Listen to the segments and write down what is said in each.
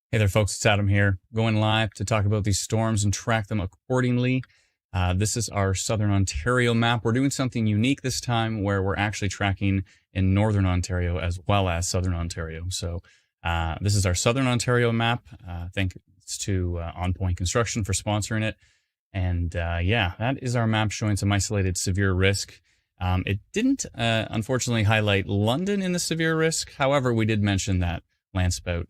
Hey there, folks. It's Adam here, going live to talk about these storms and track them accordingly. This is our Southern Ontario map. We're doing something unique this time where we're actually tracking in Northern Ontario as well as Southern Ontario. So this is our Southern Ontario map. Thanks to On Point Construction for sponsoring it. And yeah, that is our map showing some isolated severe risk. It didn't, unfortunately, highlight London in the severe risk. However, we did mention that Landspout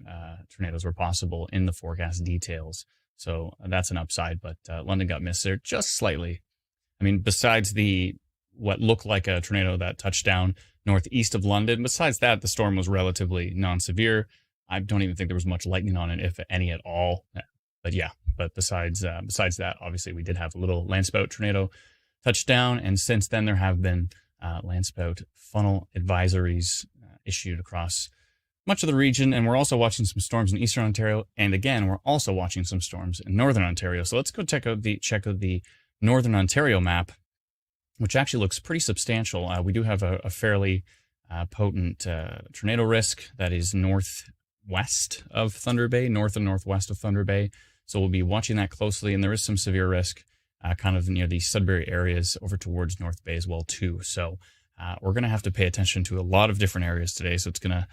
tornadoes were possible in the forecast details. So that's an upside, but London got missed there just slightly. I mean, besides what looked like a tornado that touched down northeast of London, besides that, the storm was relatively non-severe. I don't even think there was much lightning on it, if any at all. But yeah, besides that, obviously we did have a little Landspout tornado touchdown, and since then there have been Landspout funnel advisories issued across much of the region, and we're also watching some storms in Eastern Ontario, and again, we're also watching some storms in Northern Ontario. So let's go check out the Northern Ontario map, which actually looks pretty substantial. We do have a fairly potent tornado risk that is northwest of Thunder Bay, north and northwest of Thunder Bay. So we'll be watching that closely, and there is some severe risk kind of near the Sudbury areas over towards North Bay as well too. So we're going to have to pay attention to a lot of different areas today. So it's going to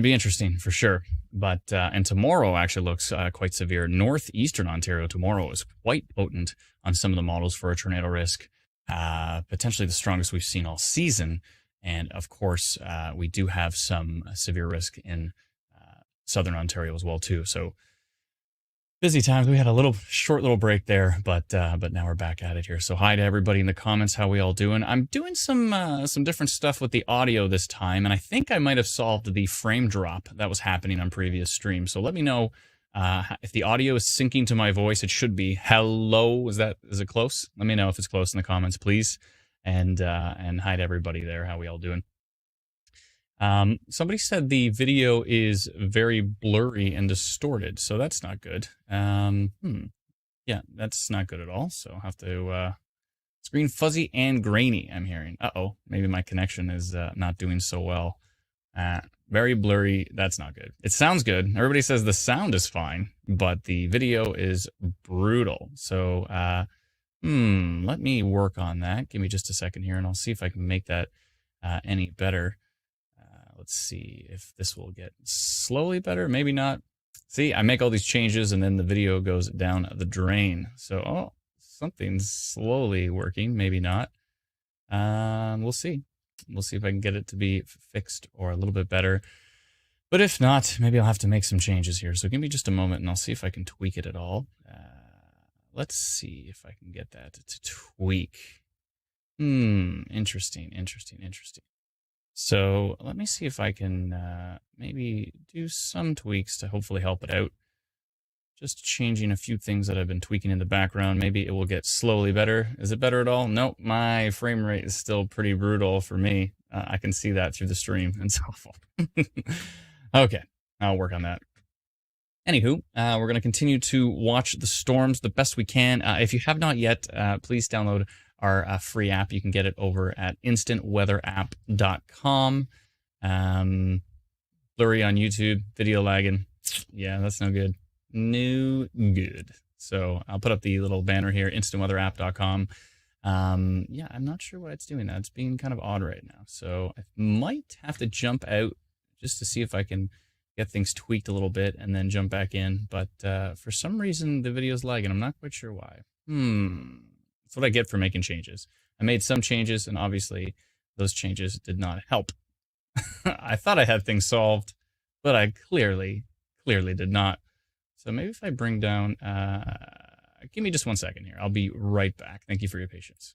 be interesting for sure. But and tomorrow actually looks quite severe. Northeastern Ontario tomorrow is quite potent on some of the models for a tornado risk, potentially the strongest we've seen all season. And of course, we do have some severe risk in Southern Ontario as well too. So busy times. We had a short little break there, but now we're back at it here. So hi to everybody in the comments. How we all doing? I'm doing some different stuff with the audio this time, and I think I might have solved the frame drop that was happening on previous streams. So let me know if the audio is syncing to my voice. It should be. Hello, is it close? Let me know if it's close in the comments, please. And hi to everybody there. How we all doing? Somebody said the video is very blurry and distorted, so that's not good. Yeah, that's not good at all. So I'll have to, screen fuzzy and grainy, I'm hearing. Uh-oh, maybe my connection is not doing so well. Very blurry, that's not good. It sounds good. Everybody says the sound is fine, but the video is brutal. So, let me work on that. Give me just a second here, and I'll see if I can make that any better. Let's see if this will get slowly better. Maybe not. See, I make all these changes and then the video goes down the drain. So, something's slowly working. Maybe not. We'll see. We'll see if I can get it to be fixed or a little bit better. But if not, maybe I'll have to make some changes here. So give me just a moment and I'll see if I can tweak it at all. Let's see if I can get that to tweak. Interesting. So let me see if I can maybe do some tweaks to hopefully help it out. Just changing a few things that I've been tweaking in the background. Maybe it will get slowly better. Is it better at all? Nope, my frame rate is still pretty brutal for me. I can see that through the stream. It's awful. Okay, I'll work on that. Anywho, we're going to continue to watch the storms the best we can. If you have not yet, please download our free app. You can get it over at instantweatherapp.com. Blurry on YouTube, video lagging. Yeah, that's no good. No good. So I'll put up the little banner here, instantweatherapp.com. Yeah, I'm not sure why it's doing that. It's being kind of odd right now. So I might have to jump out just to see if I can get things tweaked a little bit and then jump back in. But for some reason, the video's lagging. I'm not quite sure why. That's what I get for making changes. I made some changes, and obviously those changes did not help. I thought I had things solved, but I clearly did not. So maybe if I bring down, give me just 1 second here. I'll be right back. Thank you for your patience.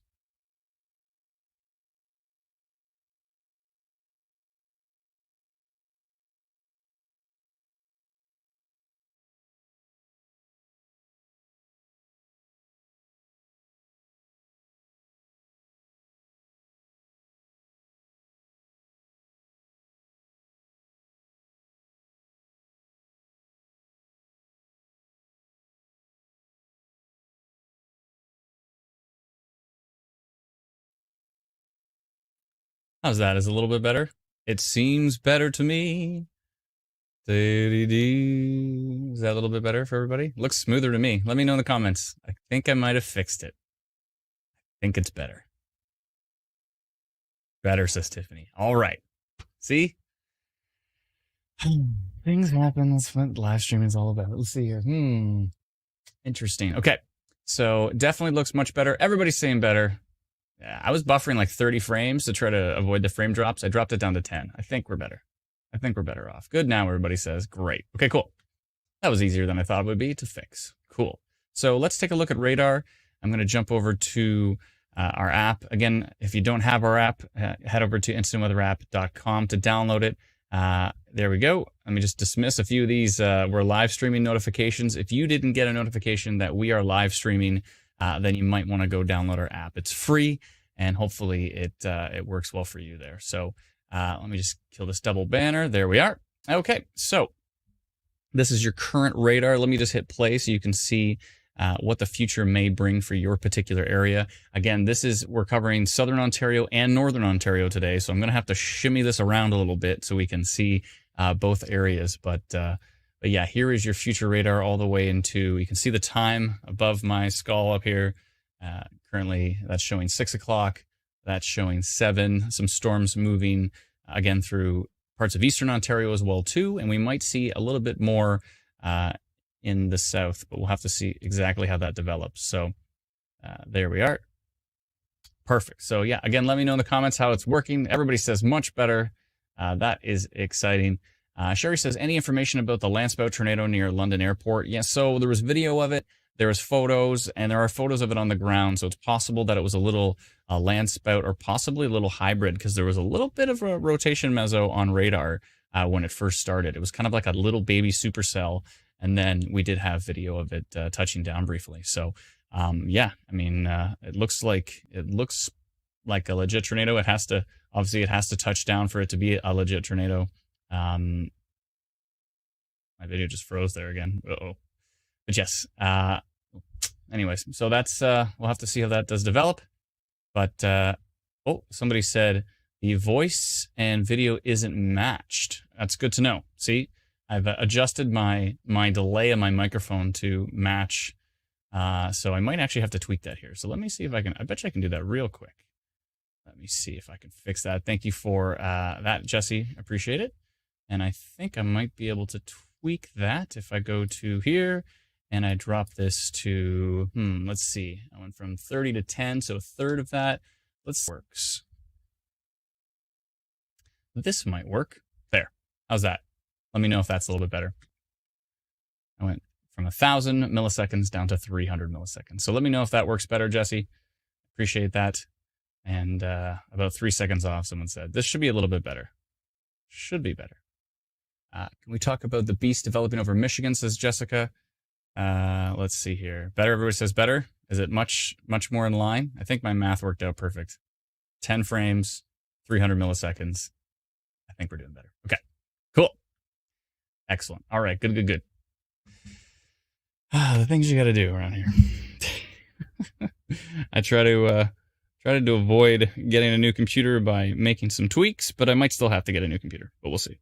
How's that? Is it a little bit better? It seems better to me. Is Is that a little bit better for everybody? Looks smoother to me. Let me know in the comments. I think I might have fixed it. I think it's better. Better, says Tiffany. All right. See? Things happen. That's what live streaming is all about. Let's see here. Interesting. Okay. So definitely looks much better. Everybody's saying better. Yeah, I was buffering like 30 frames to try to avoid the frame drops. I dropped it down to 10. I think we're better. I think we're better off. Good now, everybody says. Great. Okay, cool. That was easier than I thought it would be to fix. Cool. So let's take a look at radar. I'm going to jump over to our app. Again, if you don't have our app, head over to instantweatherapp.com to download it. There we go. Let me just dismiss a few of these. We're live streaming notifications. If you didn't get a notification that we are live streaming, then you might want to go download our app. It's free, and hopefully it works well for you there. So let me just kill this double banner. There we are. Okay, so this is your current radar. Let me just hit play so you can see what the future may bring for your particular area. Again, we're covering Southern Ontario and Northern Ontario today, so I'm going to have to shimmy this around a little bit so we can see both areas. But yeah, here is your future radar all the way into, you can see the time above my skull up here. Currently, that's showing 6 o'clock. That's showing 7. Some storms moving, again, through parts of Eastern Ontario as well, too. And we might see a little bit more in the south, but we'll have to see exactly how that develops. So there we are. Perfect. So yeah, again, let me know in the comments how it's working. Everybody says much better. That is exciting. Sherry says, any information about the Landspout tornado near London Airport? Yes, so there was video of it. There was photos, and there are photos of it on the ground. So it's possible that it was a little Landspout or possibly a little hybrid, because there was a little bit of a rotation meso on radar when it first started. It was kind of like a little baby supercell. And then we did have video of it touching down briefly. So yeah, I mean, it looks like a legit tornado. It has to touch down for it to be a legit tornado. My video just froze there again. But yes. Anyways, so that's we'll have to see how that does develop. But oh, somebody said the voice and video isn't matched. That's good to know. See, I've adjusted my delay on my microphone to match. So I might actually have to tweak that here. So let me see if I can. I bet you I can do that real quick. Let me see if I can fix that. Thank you for that, Jesse. Appreciate it. And I think I might be able to tweak that if I go to here and I drop this to, let's see. I went from 30 to 10, so a third of that. Works. This might work. There. How's that? Let me know if that's a little bit better. I went from 1,000 milliseconds down to 300 milliseconds. So let me know if that works better, Jesse. Appreciate that. And about 3 seconds off, someone said. This should be a little bit better. Should be better. Can we talk about the beast developing over Michigan, says Jessica. Let's see here. Better, everybody says better. Is it much more in line? I think my math worked out perfect. 10 frames, 300 milliseconds. I think we're doing better. Okay, cool. Excellent. All right, good. The things you got to do around here. I try to avoid getting a new computer by making some tweaks, but I might still have to get a new computer. But we'll see.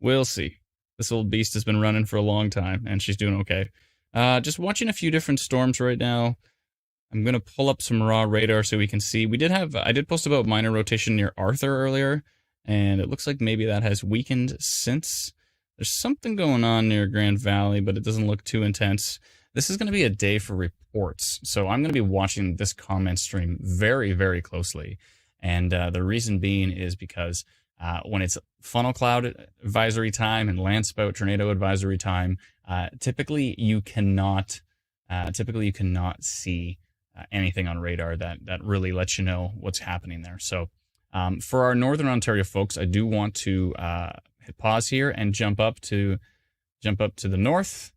We'll see. This old beast has been running for a long time, and she's doing okay. Just watching a few different storms right now. I'm going to pull up some raw radar so we can see. I did post about minor rotation near Arthur earlier, and it looks like maybe that has weakened since. There's something going on near Grand Valley, but it doesn't look too intense. This is going to be a day for reports, so I'm going to be watching this comment stream very, very closely. And the reason being is because when it's funnel cloud advisory time and Landspout tornado advisory time, typically you cannot see anything on radar that really lets you know what's happening there. So for our Northern Ontario folks, I do want to hit pause here and jump up to the north.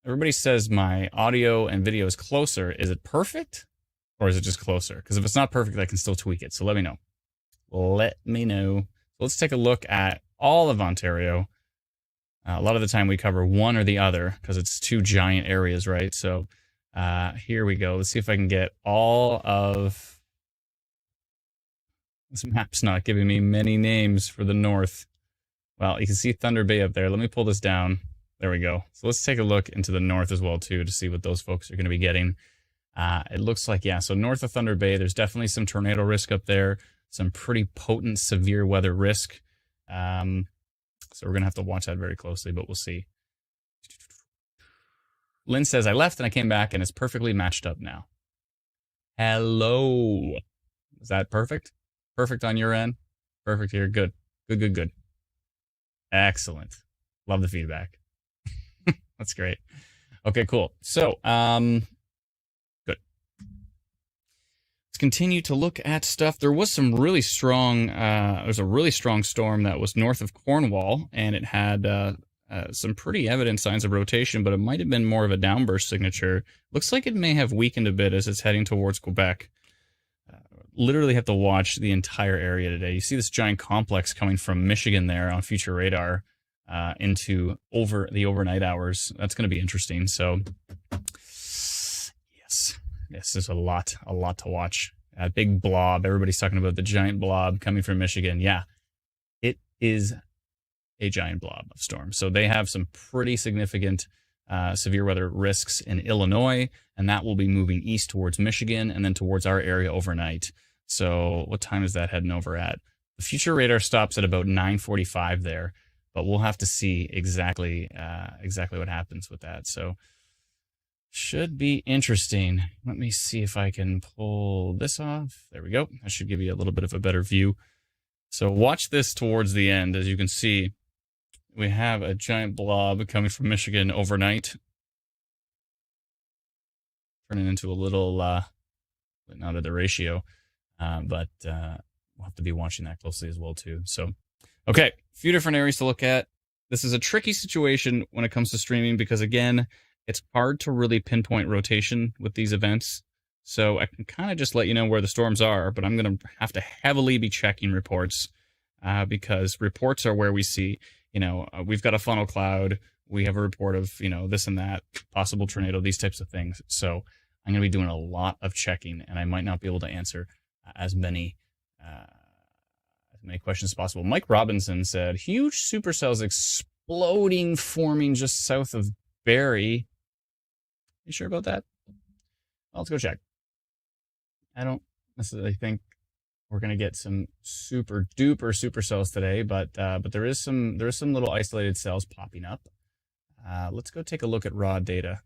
Everybody says my audio and video is closer. Is it perfect or is it just closer? Because if it's not perfect, I can still tweak it. So let me know. Let me know. Let's take a look at all of Ontario. A lot of the time we cover one or the other because it's two giant areas, right? So here we go. Let's see if I can get all of... This map's not giving me many names for the north. Well, you can see Thunder Bay up there. Let me pull this down. There we go. So let's take a look into the north as well, too, to see what those folks are going to be getting. It looks like, yeah, so north of Thunder Bay, there's definitely some tornado risk up there, some pretty potent, severe weather risk. So we're going to have to watch that very closely, but we'll see. Lynn says, I left and I came back and it's perfectly matched up now. Hello. Is that perfect? Perfect on your end? Perfect here. Good. Good, good, good. Excellent. Love the feedback. That's great. Okay, cool. So, good. Let's continue to look at stuff. There was some really strong, there's a really strong storm that was north of Cornwall, and it had some pretty evident signs of rotation, but it might have been more of a downburst signature. Looks like it may have weakened a bit as it's heading towards Quebec. Literally have to watch the entire area today. You see this giant complex coming from Michigan there on future radar into the overnight hours. That's going to be interesting. So, yes, there's a lot to watch. A big blob. Everybody's talking about the giant blob coming from Michigan. Yeah, it is a giant blob of storm. So they have some pretty significant severe weather risks in Illinois, and that will be moving east towards Michigan and then towards our area overnight. So what time is that heading over at? The future radar stops at about 9:45 there, but we'll have to see exactly what happens with that. So should be interesting. Let me see if I can pull this off. There we go. That should give you a little bit of a better view. So watch this towards the end. As you can see, we have a giant blob coming from Michigan overnight, turning into a little, not at the ratio, but we'll have to be watching that closely as well too. So, okay, a few different areas to look at. This is a tricky situation when it comes to streaming because, again, it's hard to really pinpoint rotation with these events. So I can kind of just let you know where the storms are, but I'm going to have to heavily be checking reports because reports are where we see, we've got a funnel cloud, we have a report of, this and that, possible tornado, these types of things. So I'm going to be doing a lot of checking, and I might not be able to answer as many questions as possible. Mike Robinson said, huge supercells exploding, forming just south of Barrie. You sure about that? Well, let's go check. I don't necessarily think we're going to get some super duper supercells today, but there is some little isolated cells popping up. Let's go take a look at raw data.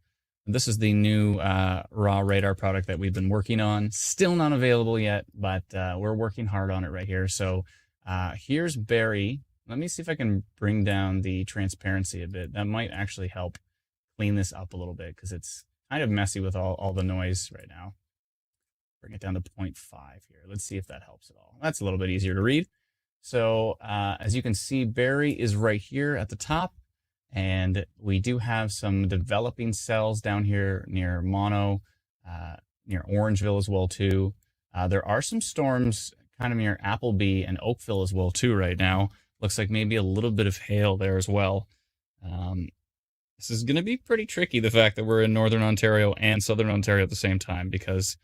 This is the new raw radar product that we've been working on. Still not available yet, but we're working hard on it right here. So here's Barrie. Let me see if I can bring down the transparency a bit. That might actually help clean this up a little bit because it's kind of messy with all the noise right now. Bring it down to 0.5 here. Let's see if that helps at all. That's a little bit easier to read. So as you can see, Barrie is right here at the top. And we do have some developing cells down here near Mono, near Orangeville as well too. There are some storms kind of near Appleby and Oakville as well too right now. Looks like maybe a little bit of hail there as well. This is going to be pretty tricky, the fact that we're in Northern Ontario and Southern Ontario at the same time, because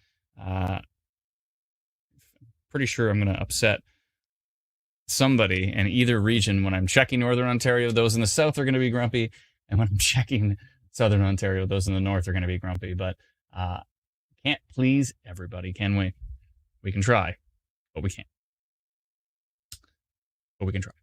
pretty sure I'm going to upset somebody in either region. When I'm checking Northern Ontario, those in the south are going to be grumpy, and when I'm checking Southern Ontario, those in the north are going to be grumpy. But can't please everybody, can we? We can try, but we can't. But we can try.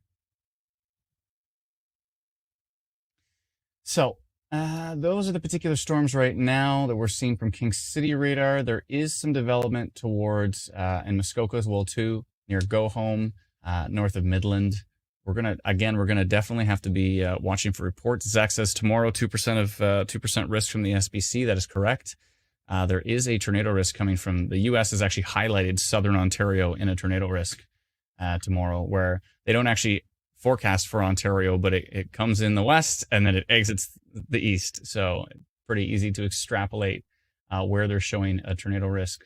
So those are the particular storms right now that we're seeing from King City radar. There is some development towards in Muskoka as well too, near Go Home. North of Midland. We're gonna definitely have to be watching for reports. Zach says tomorrow 2% risk from the SBC. That is correct. There is a tornado risk coming from the U.S. has actually highlighted Southern Ontario in a tornado risk tomorrow, where they don't actually forecast for Ontario, but it comes in the west and then it exits the east. So pretty easy to extrapolate where they're showing a tornado risk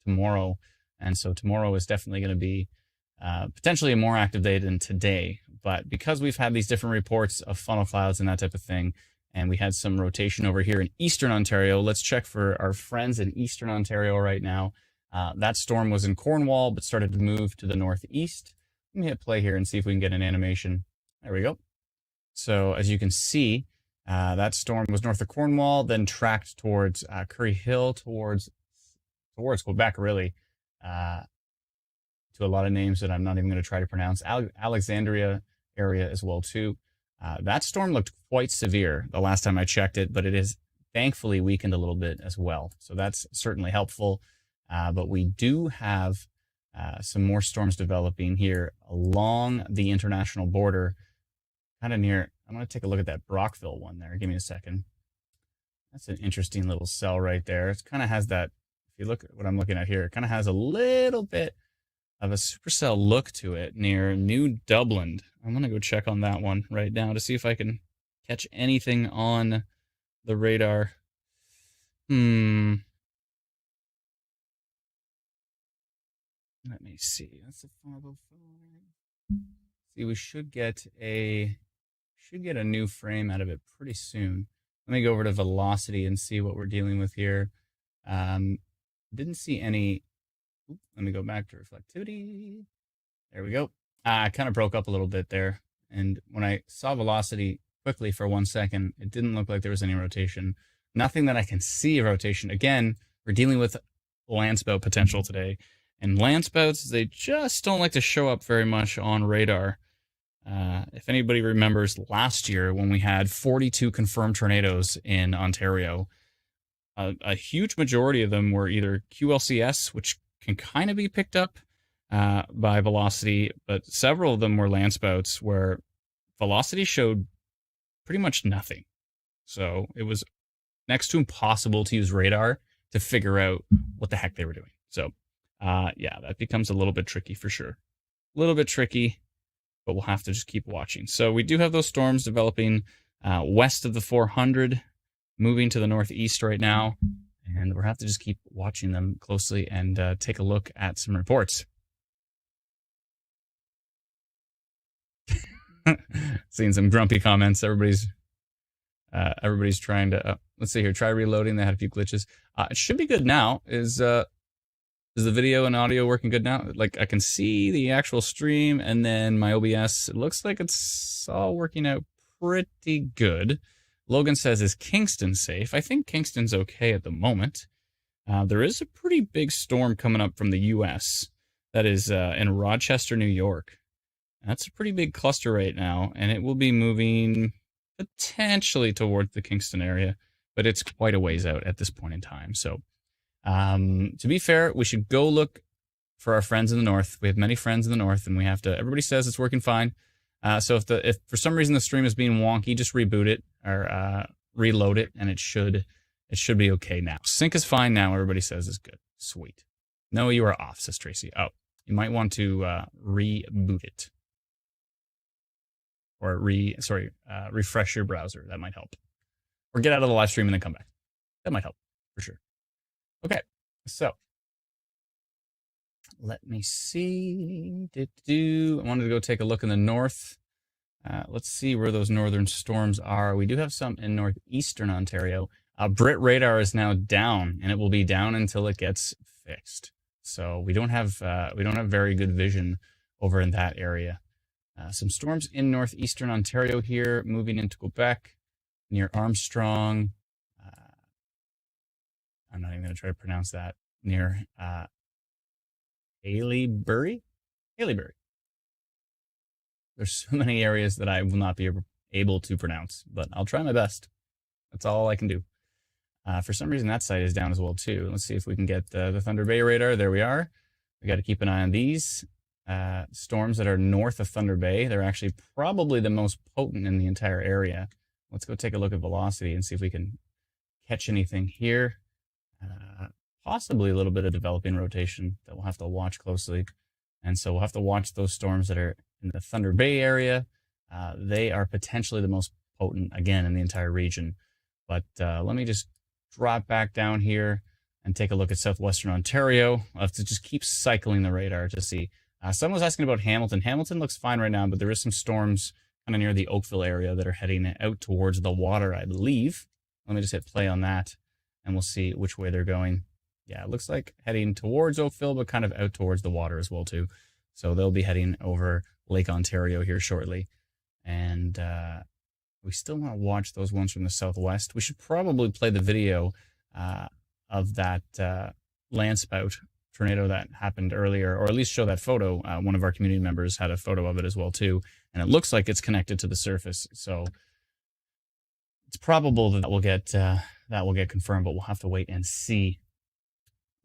tomorrow. And so tomorrow is definitely going to be potentially a more active day than today. But because we've had these different reports of funnel clouds and that type of thing, and we had some rotation over here in Eastern Ontario, let's check for our friends in Eastern Ontario right now. That storm was in Cornwall, but started to move to the northeast. Let me hit play here and see if we can get an animation. There we go. So as you can see, That storm was north of Cornwall, then tracked towards Curry Hill, towards Quebec, really, to a lot of names that I'm not even going to try to pronounce. Alexandria area as well, too. That storm looked quite severe the last time I checked it, but it is thankfully weakened a little bit as well. So that's certainly helpful. But we do have some more storms developing here along the international border, kind of near. I'm going to take a look at that Brockville one there. Give me a second. That's an interesting little cell right there. It kind of has that, if you look at what I'm looking at here, it kind of has a little bit of a supercell look to it near New Dublin. I'm going to go check on that one right now to see if I can catch anything on the radar. Let me see. That's a 505. See, we should get a new frame out of it pretty soon. Let me go over to velocity and see what we're dealing with here. Didn't see any. Let me go back to reflectivity. There we go. I kind of broke up a little bit there. And when I saw velocity quickly for 1 second, it didn't look like there was any rotation. Nothing that I can see rotation. Again, we're dealing with landspout potential today. And landspouts, they just don't like to show up very much on radar. If anybody remembers last year when we had 42 confirmed tornadoes in Ontario, a huge majority of them were either QLCS, which can kind of be picked up by velocity, but several of them were landspouts where velocity showed pretty much nothing. So it was next to impossible to use radar to figure out what the heck they were doing. So yeah, that becomes a little bit tricky for sure. A little bit tricky, but we'll have to just keep watching. So we do have those storms developing west of the 400, moving to the northeast right now. And we'll have to just keep watching them closely and take a look at some reports. Seeing some grumpy comments. Everybody's trying to. Let's see here. Try reloading. They had a few glitches. It should be good now. Is the video and audio working good now? Like I can see the actual stream, and then my OBS. It looks like it's all working out pretty good. Logan says, is Kingston safe? I think Kingston's okay at the moment. There is a pretty big storm coming up from the U.S. that is in Rochester, New York. That's a pretty big cluster right now, and it will be moving potentially towards the Kingston area, but it's quite a ways out at this point in time. So to be fair, we should go look for our friends in the north. We have many friends in the north, and we have to. Everybody says it's working fine. So if for some reason the stream is being wonky, just reboot it or reload it, and it should be okay now. Sync is fine now. Everybody says it's good. Sweet. No, you are off, says Tracy. Oh, you might want to reboot it or refresh your browser. That might help. Or get out of the live stream and then come back. That might help for sure. Okay, so let me see. I wanted to go take a look in the north. Let's see where those northern storms are. We do have some in northeastern Ontario. Brit radar is now down, and it will be down until it gets fixed. So we don't have very good vision over in that area. Some storms in northeastern Ontario here, moving into Quebec, near Armstrong. I'm not even going to try to pronounce that. Near Haileybury. There's so many areas that I will not be able to pronounce, but I'll try my best. That's all I can do. For some reason, that site is down as well, too. Let's see if we can get the Thunder Bay radar. There we are. We got to keep an eye on these storms that are north of Thunder Bay. They're actually probably the most potent in the entire area. Let's go take a look at velocity and see if we can catch anything here. Possibly a little bit of developing rotation that we'll have to watch closely. And so we'll have to watch those storms that are in the Thunder Bay area. They are potentially the most potent, again, in the entire region. But let me just drop back down here and take a look at southwestern Ontario. I'll have to just keep cycling the radar to see. Someone was asking about Hamilton. Hamilton looks fine right now, but there is some storms kind of near the Oakville area that are heading out towards the water, I believe. Let me just hit play on that, and we'll see which way they're going. Yeah, it looks like heading towards Oakville, but kind of out towards the water as well, too. So they'll be heading over Lake Ontario here shortly. And We still want to watch those ones from the southwest. We should probably play the video of that Landspout tornado that happened earlier, or at least show that photo. One of our community members had a photo of it as well too, and it looks like it's connected to the surface. So it's probable that will get confirmed, but we'll have to wait and see.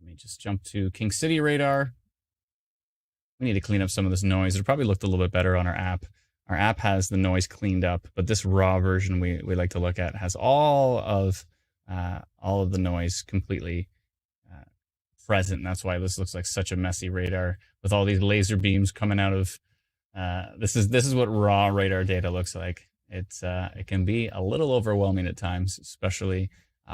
Let me just jump to King City radar. We need to clean up some of this noise. It probably looked a little bit better on our app. Our app has the noise cleaned up, but this raw version we like to look at has all of the noise completely present. And that's why this looks like such a messy radar with all these laser beams coming out of. This is what raw radar data looks like. It can be a little overwhelming at times, especially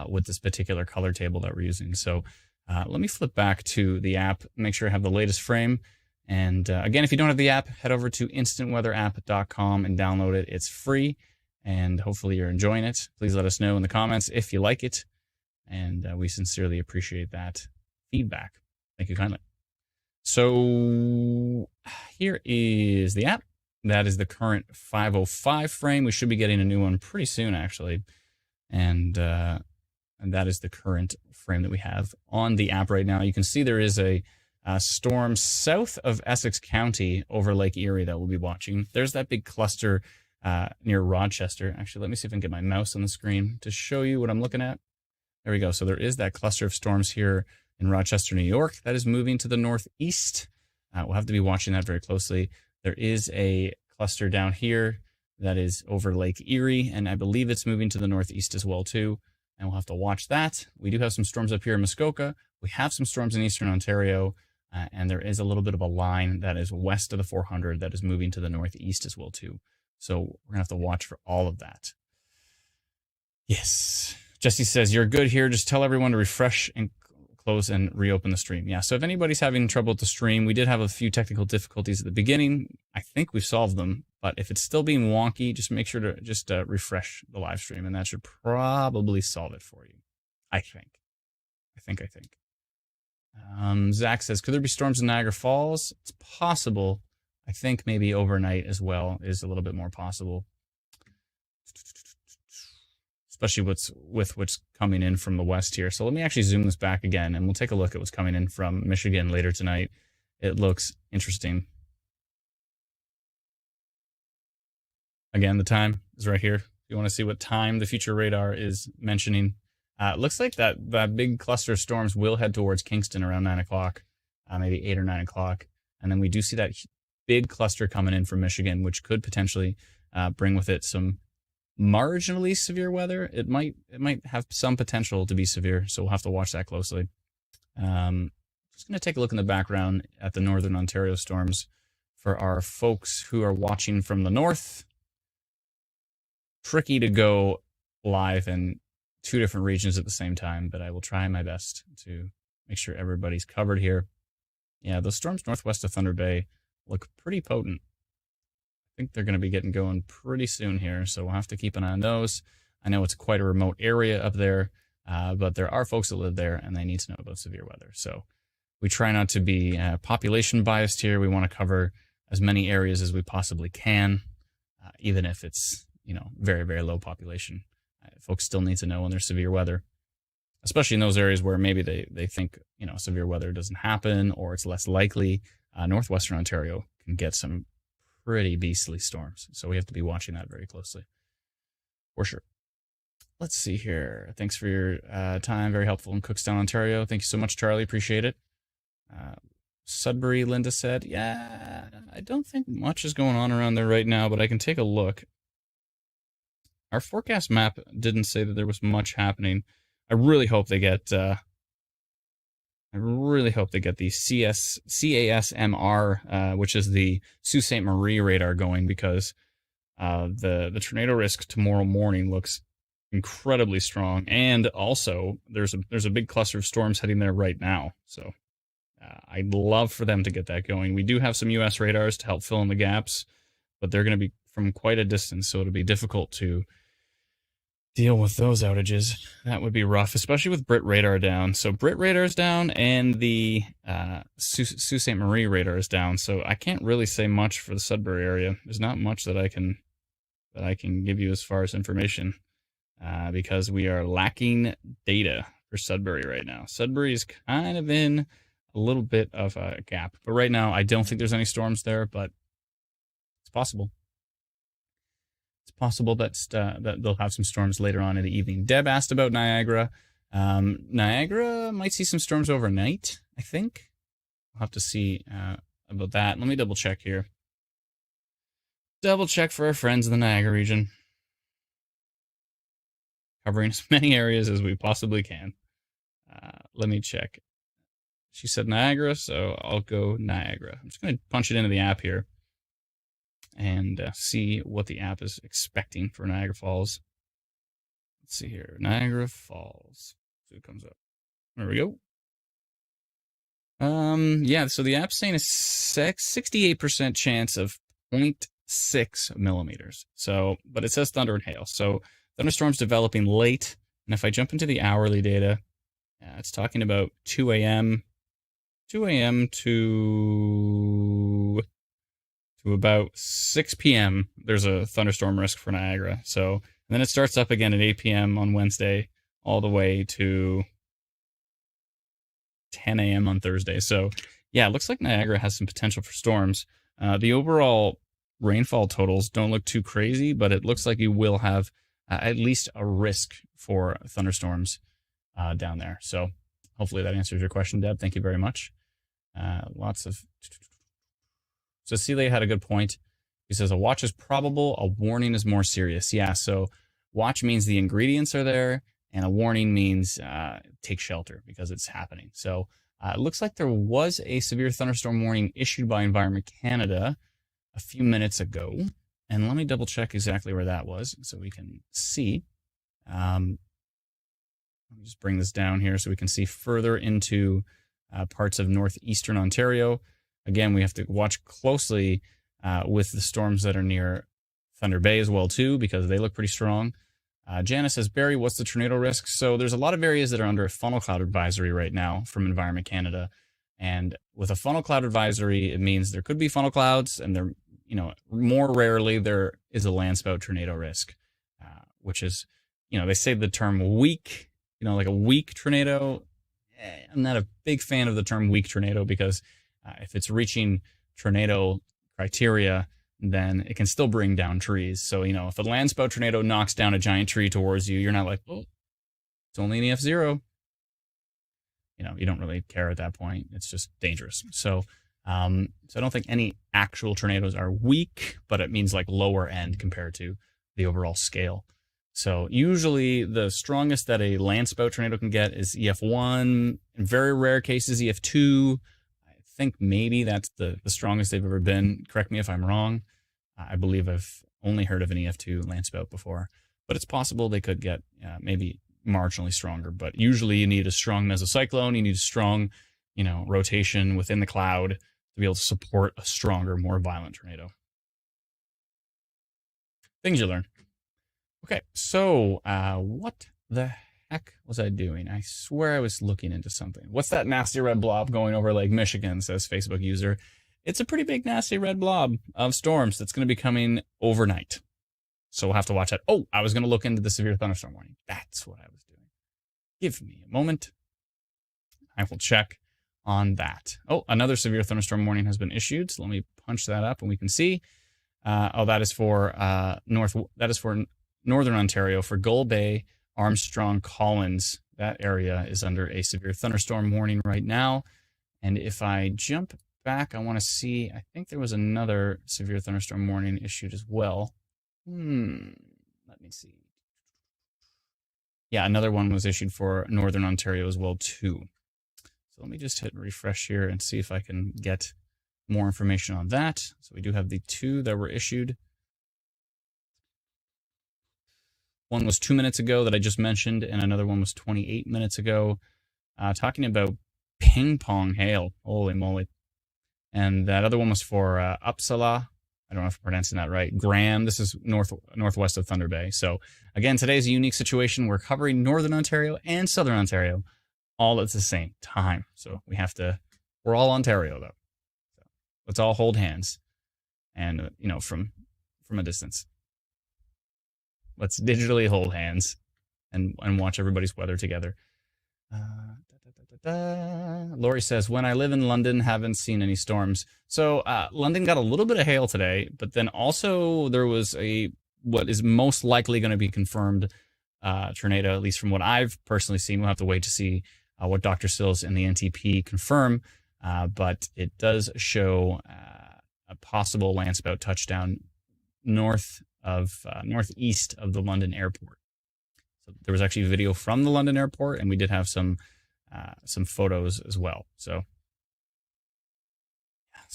with this particular color table that we're using. So let me flip back to the app, make sure I have the latest frame. And again, if you don't have the app, head over to instantweatherapp.com and download it. It's free, and hopefully you're enjoying it. Please let us know in the comments if you like it, and we sincerely appreciate that feedback. Thank you kindly. So here is the app. That is the current 505 frame. We should be getting a new one pretty soon, actually. And that is the current frame that we have on the app right now. You can see there is a storm south of Essex County over Lake Erie that we'll be watching. There's that big cluster near Rochester. Actually, let me see if I can get my mouse on the screen to show you what I'm looking at. There we go. So there is that cluster of storms here in Rochester, New York, that is moving to the northeast. We'll have to be watching that very closely. There is a cluster down here that is over Lake Erie, and I believe it's moving to the northeast as well too. And we'll have to watch that. We do have some storms up here in Muskoka. We have some storms in eastern Ontario. And there is a little bit of a line that is west of the 400 that is moving to the northeast as well too. So we're gonna have to watch for all of that. Yes. Jesse says, you're good here. Just tell everyone to refresh and close and reopen the stream. Yeah, so if anybody's having trouble with the stream, we did have a few technical difficulties at the beginning. I think we've solved them, but if it's still being wonky, just make sure to just refresh the live stream, and that should probably solve it for you. I think. Zach says, could there be storms in Niagara Falls? It's possible. I think maybe overnight as well is a little bit more possible. Especially with what's coming in from the west here. So let me actually zoom this back again, and we'll take a look at what's coming in from Michigan later tonight. It looks interesting. Again, the time is right here. If you want to see what time the future radar is mentioning. Looks like that big cluster of storms will head towards Kingston around 9 o'clock, maybe 8 or 9 o'clock. And then we do see that big cluster coming in from Michigan, which could potentially bring with it some marginally severe weather. It might have some potential to be severe, so we'll have to watch that closely. Just going to take a look in the background at the Northern Ontario storms for our folks who are watching from the north. Tricky to go live in 2 different regions at the same time, but I will try my best to make sure everybody's covered here. Yeah, those storms northwest of Thunder Bay look pretty potent. I think they're going to be getting going pretty soon here, so we'll have to keep an eye on those. I know it's quite a remote area up there, but there are folks that live there, and they need to know about severe weather. So we try not to be population biased here. We want to cover as many areas as we possibly can, even if it's very, very low population. Folks still need to know when there's severe weather, especially in those areas where maybe they think severe weather doesn't happen or it's less likely. Northwestern Ontario can get some pretty beastly storms, so we have to be watching that very closely for sure. Let's see here. Thanks for your time. Very helpful in Cookstown, Ontario. Thank you so much, Charlie. Appreciate it. Sudbury, Linda said, yeah, I don't think much is going on around there right now, but I can take a look. Our forecast map didn't say that there was much happening. I really hope they get the CASMR, which is the Sault Ste. Marie radar, going, because the tornado risk tomorrow morning looks incredibly strong, and also there's a big cluster of storms heading there right now. So I'd love for them to get that going. We do have some U.S. radars to help fill in the gaps, but they're going to be from quite a distance, so it'll be difficult to deal with those outages. That would be rough, especially with Brit radar down. So Brit radar is down, and the Sault Ste. Marie radar is down. So I can't really say much for the Sudbury area. There's not much that I can that I can give you as far as information because we are lacking data for Sudbury right now. Sudbury is kind of in a little bit of a gap. But right now, I don't think there's any storms there, but it's possible. It's possible that they'll have some storms later on in the evening. Deb asked about Niagara. Niagara might see some storms overnight, I think. I'll have to see about that. Let me double check here. Double check for our friends in the Niagara region. Covering as many areas as we possibly can. Let me check. She said Niagara, so I'll go Niagara. I'm just going to punch it into the app here and see what the app is expecting for Niagara Falls. Let's see here. Niagara Falls. So it comes up. There we go. Yeah, so the app's saying a 68% chance of 0.6 millimeters. So, but it says thunder and hail. So thunderstorms developing late. And if I jump into the hourly data, it's talking about 2 a.m. to about 6 p.m. There's a thunderstorm risk for Niagara. So, and then it starts up again at 8 p.m. on Wednesday, all the way to 10 a.m. on Thursday. So, yeah, it looks like Niagara has some potential for storms. The overall rainfall totals don't look too crazy, but it looks like you will have at least a risk for thunderstorms down there. So hopefully that answers your question, Deb. Thank you very much. Lots of... Cecilia had a good point. He says, a watch is probable, a warning is more serious. Yeah, so watch means the ingredients are there, and a warning means take shelter because it's happening. So it looks like there was a severe thunderstorm warning issued by Environment Canada a few minutes ago. And let me double check exactly where that was so we can see. Let me just bring this down here so we can see further into parts of northeastern Ontario. Again, we have to watch closely with the storms that are near Thunder Bay as well, too, because they look pretty strong. Janice says, Barry, what's the tornado risk? So there's a lot of areas that are under a funnel cloud advisory right now from Environment Canada. And with a funnel cloud advisory, it means there could be funnel clouds, and there, more rarely there is a landspout tornado risk, which is, they say the term weak, like a weak tornado. I'm not a big fan of the term weak tornado because if it's reaching tornado criteria, then it can still bring down trees. So, if a landspout tornado knocks down a giant tree towards you, you're not like, oh, it's only an EF0. You don't really care at that point. It's just dangerous. So I don't think any actual tornadoes are weak, but it means like lower end compared to the overall scale. So usually the strongest that a landspout tornado can get is EF1. In very rare cases, EF2. I think maybe that's the strongest they've ever been. Correct me if I'm wrong. I believe I've only heard of an EF2 landspout before, but it's possible they could get maybe marginally stronger. But usually you need a strong mesocyclone. You need a strong, rotation within the cloud to be able to support a stronger, more violent tornado. Things you learn. Okay, so what the heck was I doing? I swear I was looking into something. What's that nasty red blob going over Lake Michigan, says Facebook user. It's a pretty big nasty red blob of storms that's going to be coming overnight. So we'll have to watch that. Oh, I was going to look into the severe thunderstorm warning. That's what I was doing. Give me a moment. I will check on that. Oh, another severe thunderstorm warning has been issued. So let me punch that up and we can see. That is for Northern Ontario, for Gull Bay, Armstrong, Collins. That area is under a severe thunderstorm warning right now. And if I jump back, I want to see, I think there was another severe thunderstorm warning issued as well. Let me see. Yeah, another one was issued for Northern Ontario as well, too. So let me just hit refresh here and see if I can get more information on that. So we do have the two that were issued. One was 2 minutes ago that I just mentioned, and another one was 28 minutes ago, talking about ping pong hail. Holy moly. And that other one was for Uppsala. I don't know if I'm pronouncing that right. Graham. This is northwest of Thunder Bay. So again, today's a unique situation. We're covering Northern Ontario and Southern Ontario all at the same time. So we're all Ontario though. So let's all hold hands and, from a distance. Let's digitally hold hands and watch everybody's weather together. Lori says, when I live in London, haven't seen any storms. So London got a little bit of hail today, but then also there was what is most likely going to be confirmed tornado, at least from what I've personally seen. We'll have to wait to see what Dr. Sills and the NTP confirm, but it does show a possible Landspout touchdown northeast of the London airport. So there was actually a video from the London airport, and we did have some photos as well. So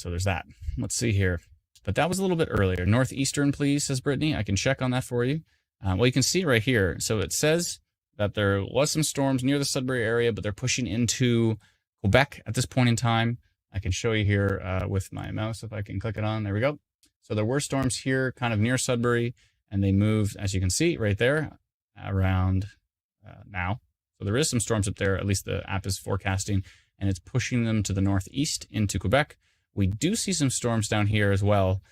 there's that. Let's see here. But that was a little bit earlier. Northeastern, please, says Brittany. I can check on that for you. Well, you can see right here. So it says that there was some storms near the Sudbury area, but they're pushing into Quebec at this point in time. I can show you here with my mouse if I can click it on. There we go. So there were storms here kind of near Sudbury, and they moved, as you can see right there, around now. So there is some storms up there, at least the app is forecasting, and it's pushing them to the northeast into Quebec. We do see some storms down here as well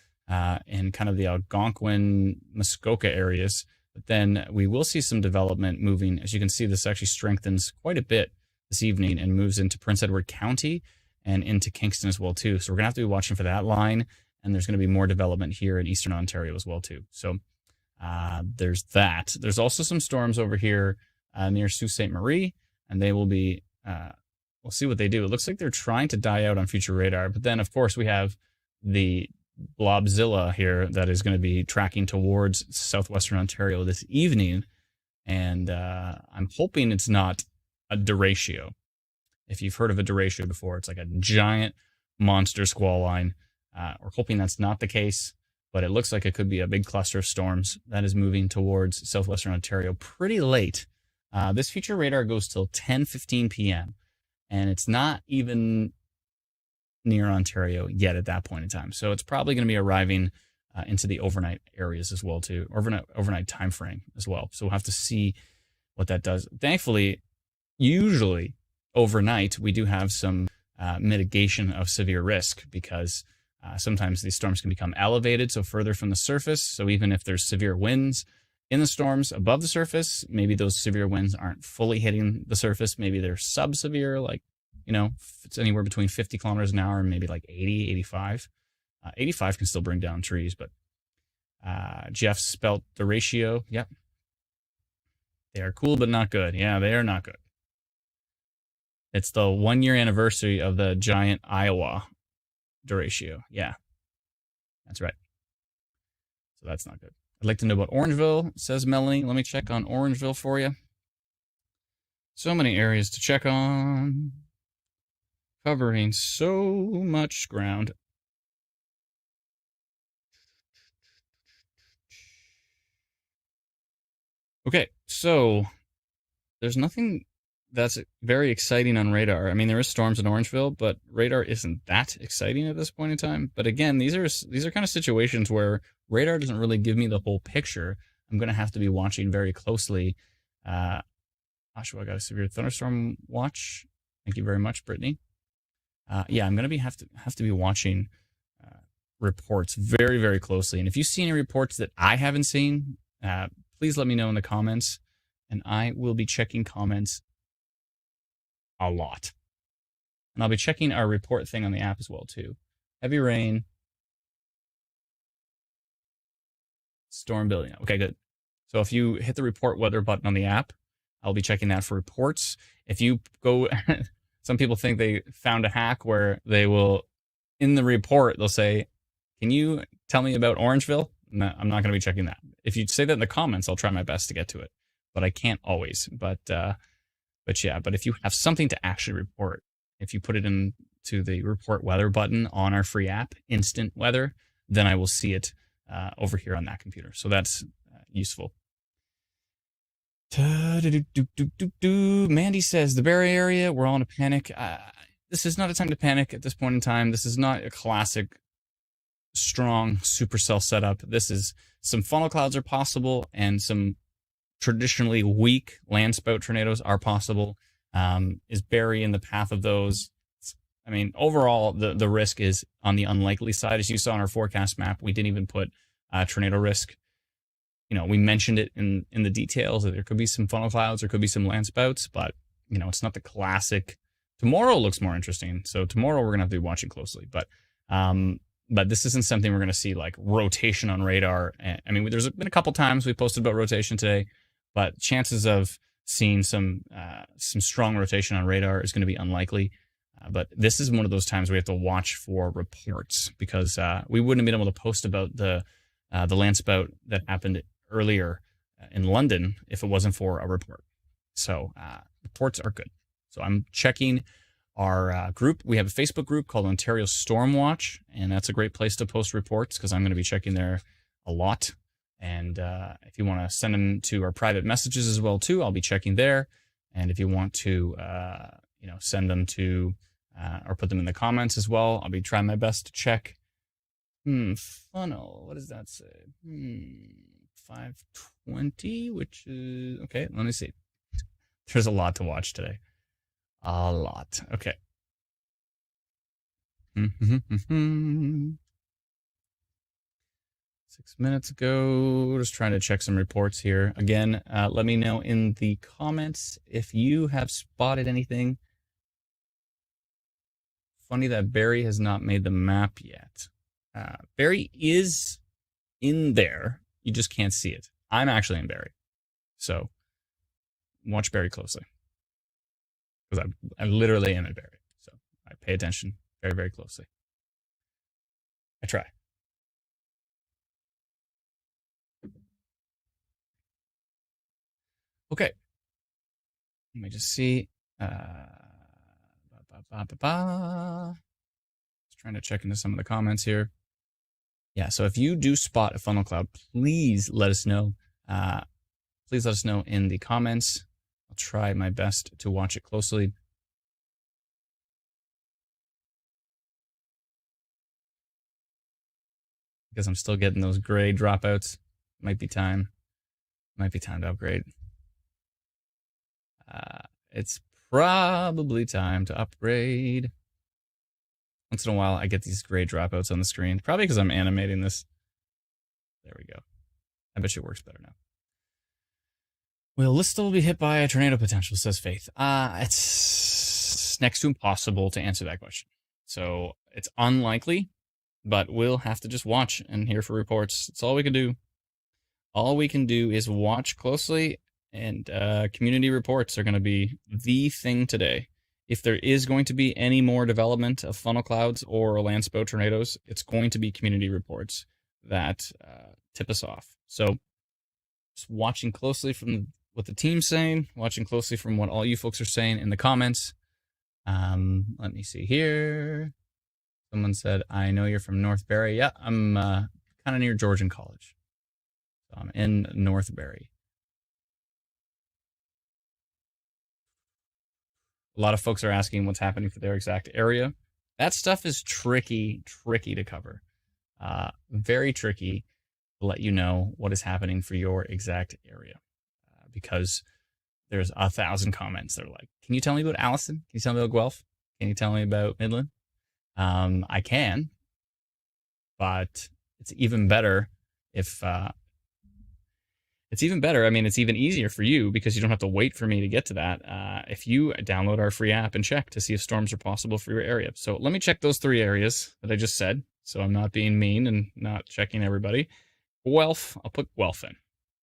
in kind of the Algonquin, Muskoka areas. But then we will see some development moving. As you can see, this actually strengthens quite a bit this evening and moves into Prince Edward County and into Kingston as well, too. So we're going to have to be watching for that line. And there's going to be more development here in Eastern Ontario as well, too. So there's that. There's also some storms over here near Sault Ste. Marie, and they will be, we'll see what they do. It looks like they're trying to die out on future radar. But then, of course, we have the Blobzilla here that is going to be tracking towards southwestern Ontario this evening. And I'm hoping it's not a derecho. If you've heard of a derecho before, it's like a giant monster squall line. We're hoping that's not the case, but it looks like it could be a big cluster of storms that is moving towards southwestern Ontario pretty late. This future radar goes till 10:15 p.m. and it's not even near Ontario yet at that point in time. So it's probably going to be arriving into the overnight areas as well, too. Overnight time frame as well. So we'll have to see what that does. Thankfully, usually overnight, we do have some mitigation of severe risk because sometimes these storms can become elevated, so further from the surface. So even if there's severe winds in the storms above the surface, maybe those severe winds aren't fully hitting the surface. Maybe they're sub-severe, like, it's anywhere between 50 kilometers an hour and maybe like 80, 85. 85 can still bring down trees, but Jeff spelt the ratio. Yep. They are cool, but not good. Yeah, they are not good. It's the 1-year anniversary of the giant Iowa derecho. Yeah, that's right. So that's not good. I'd like to know about Orangeville, says Melanie. Let me check on Orangeville for you. So many areas to check on. Covering so much ground. Okay, so there's nothing that's very exciting on radar. I mean, there is storms in Orangeville, but radar isn't that exciting at this point in time. But again, these are kind of situations where radar doesn't really give me the whole picture. I'm going to have to be watching very closely. Joshua got a severe thunderstorm watch. Thank you very much, Brittany. Yeah, I'm going to have to be watching reports very, very closely. And if you see any reports that I haven't seen, please let me know in the comments. And I will be checking comments a lot. And I'll be checking our report thing on the app as well, too. Heavy rain. Storm building. Okay, good. So if you hit the report weather button on the app, I'll be checking that for reports. If you go... Some people think they found a hack where they will, in the report, they'll say, can you tell me about Orangeville? No, I'm not going to be checking that. If you say that in the comments, I'll try my best to get to it. But I can't always. But if you have something to actually report, if you put it into the report weather button on our free app, instant weather, then I will see it over here on that computer. So that's useful. Mandy says, the Barrie area, we're all in a panic. This is not a time to panic at this point in time. This is not a classic, strong supercell setup. This is some funnel clouds are possible, and some traditionally weak landspout tornadoes are possible. Is Barrie in the path of those? I mean, overall, the risk is on the unlikely side. As you saw on our forecast map, we didn't even put tornado risk we mentioned it in the details that there could be some funnel clouds, there could be some landspouts, but it's not the classic. Tomorrow looks more interesting, so tomorrow we're gonna have to be watching closely. But this isn't something we're gonna see like rotation on radar. I mean, there's been a couple times we posted about rotation today, but chances of seeing some strong rotation on radar is going to be unlikely. But this is one of those times we have to watch for reports, because we wouldn't have been able to post about the landspout that happened earlier in London if it wasn't for a report. So reports are good. So I'm checking our group. We have a Facebook group called Ontario Storm Watch, and that's a great place to post reports because I'm going to be checking there a lot. And if you want to send them to our private messages as well too, I'll be checking there. And if you want to send them to or put them in the comments as well, I'll be trying my best to check. Funnel, what does that say? 520, which is okay. Let me see. There's a lot to watch today. A lot. Okay. 6 minutes ago, just trying to check some reports here. Again, let me know in the comments if you have spotted anything. Funny that Barry has not made the map yet. Barry is in there. You just can't see it. I'm actually in Barry. So watch Barry closely. Because I literally am in Barry. So I pay attention very, very closely. I try. Okay. Let me just see. Just trying to check into some of the comments here. Yeah, so if you do spot a funnel cloud, please let us know. Please let us know in the comments. I'll try my best to watch it closely. Because I'm still getting those gray dropouts. Might be time to upgrade. It's probably time to upgrade. Once in a while, I get these gray dropouts on the screen. Probably because I'm animating this. There we go. I bet you it works better now. Will Listel be hit by a tornado potential, says Faith. It's next to impossible to answer that question. So it's unlikely, but we'll have to just watch and hear for reports. That's all we can do. All we can do is watch closely, and community reports are going to be the thing today. If there is going to be any more development of funnel clouds or landspout tornadoes, it's going to be community reports that tip us off. So just watching closely from what the team's saying, watching closely from what all you folks are saying in the comments. Let me see here. Someone said, I know you're from North Barrie. Yeah, I'm kind of near Georgian College. So I'm in North Barrie. A lot of folks are asking what's happening for their exact area. That stuff is tricky to cover. Very tricky to let you know what is happening for your exact area. Because there's 1,000 comments that are like, can you tell me about Allison? Can you tell me about Guelph? Can you tell me about Midland? I can, but it's even better if... It's even better. I mean, it's even easier for you because you don't have to wait for me to get to that. If you download our free app and check to see if storms are possible for your area. So let me check those 3 areas that I just said. So I'm not being mean and not checking everybody. Guelph, I'll put Guelph in.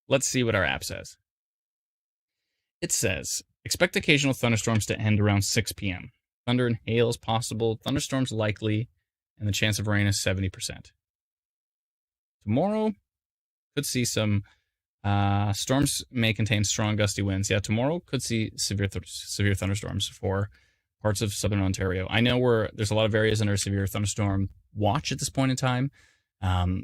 Let's see what our app says. It says, expect occasional thunderstorms to end around 6 p.m. Thunder and hail is possible. Thunderstorms likely. And the chance of rain is 70%. Tomorrow, could see some... storms may contain strong gusty winds. Yeah, tomorrow could see severe thunderstorms for parts of southern Ontario. I know there's a lot of areas under severe thunderstorm watch at this point in time.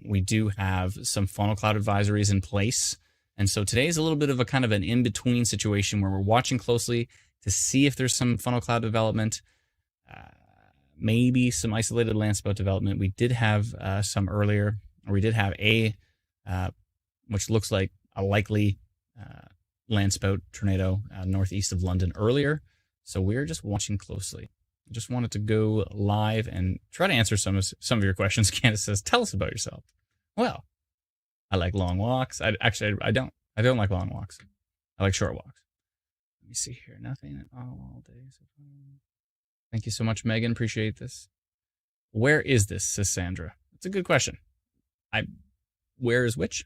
We do have some funnel cloud advisories in place. And so today is a little bit of a kind of an in-between situation where we're watching closely to see if there's some funnel cloud development, maybe some isolated landspout development. We did have some earlier, or we did have which looks like a likely landspout tornado northeast of London earlier. So we're just watching closely. I just wanted to go live and try to answer some of your questions. Candace says, tell us about yourself. Well, I like long walks. I don't like long walks. I like short walks. Let me see here. Nothing at all days. Thank you so much, Megan. Appreciate this. Where is this, says Sandra? It's a good question. Where is which?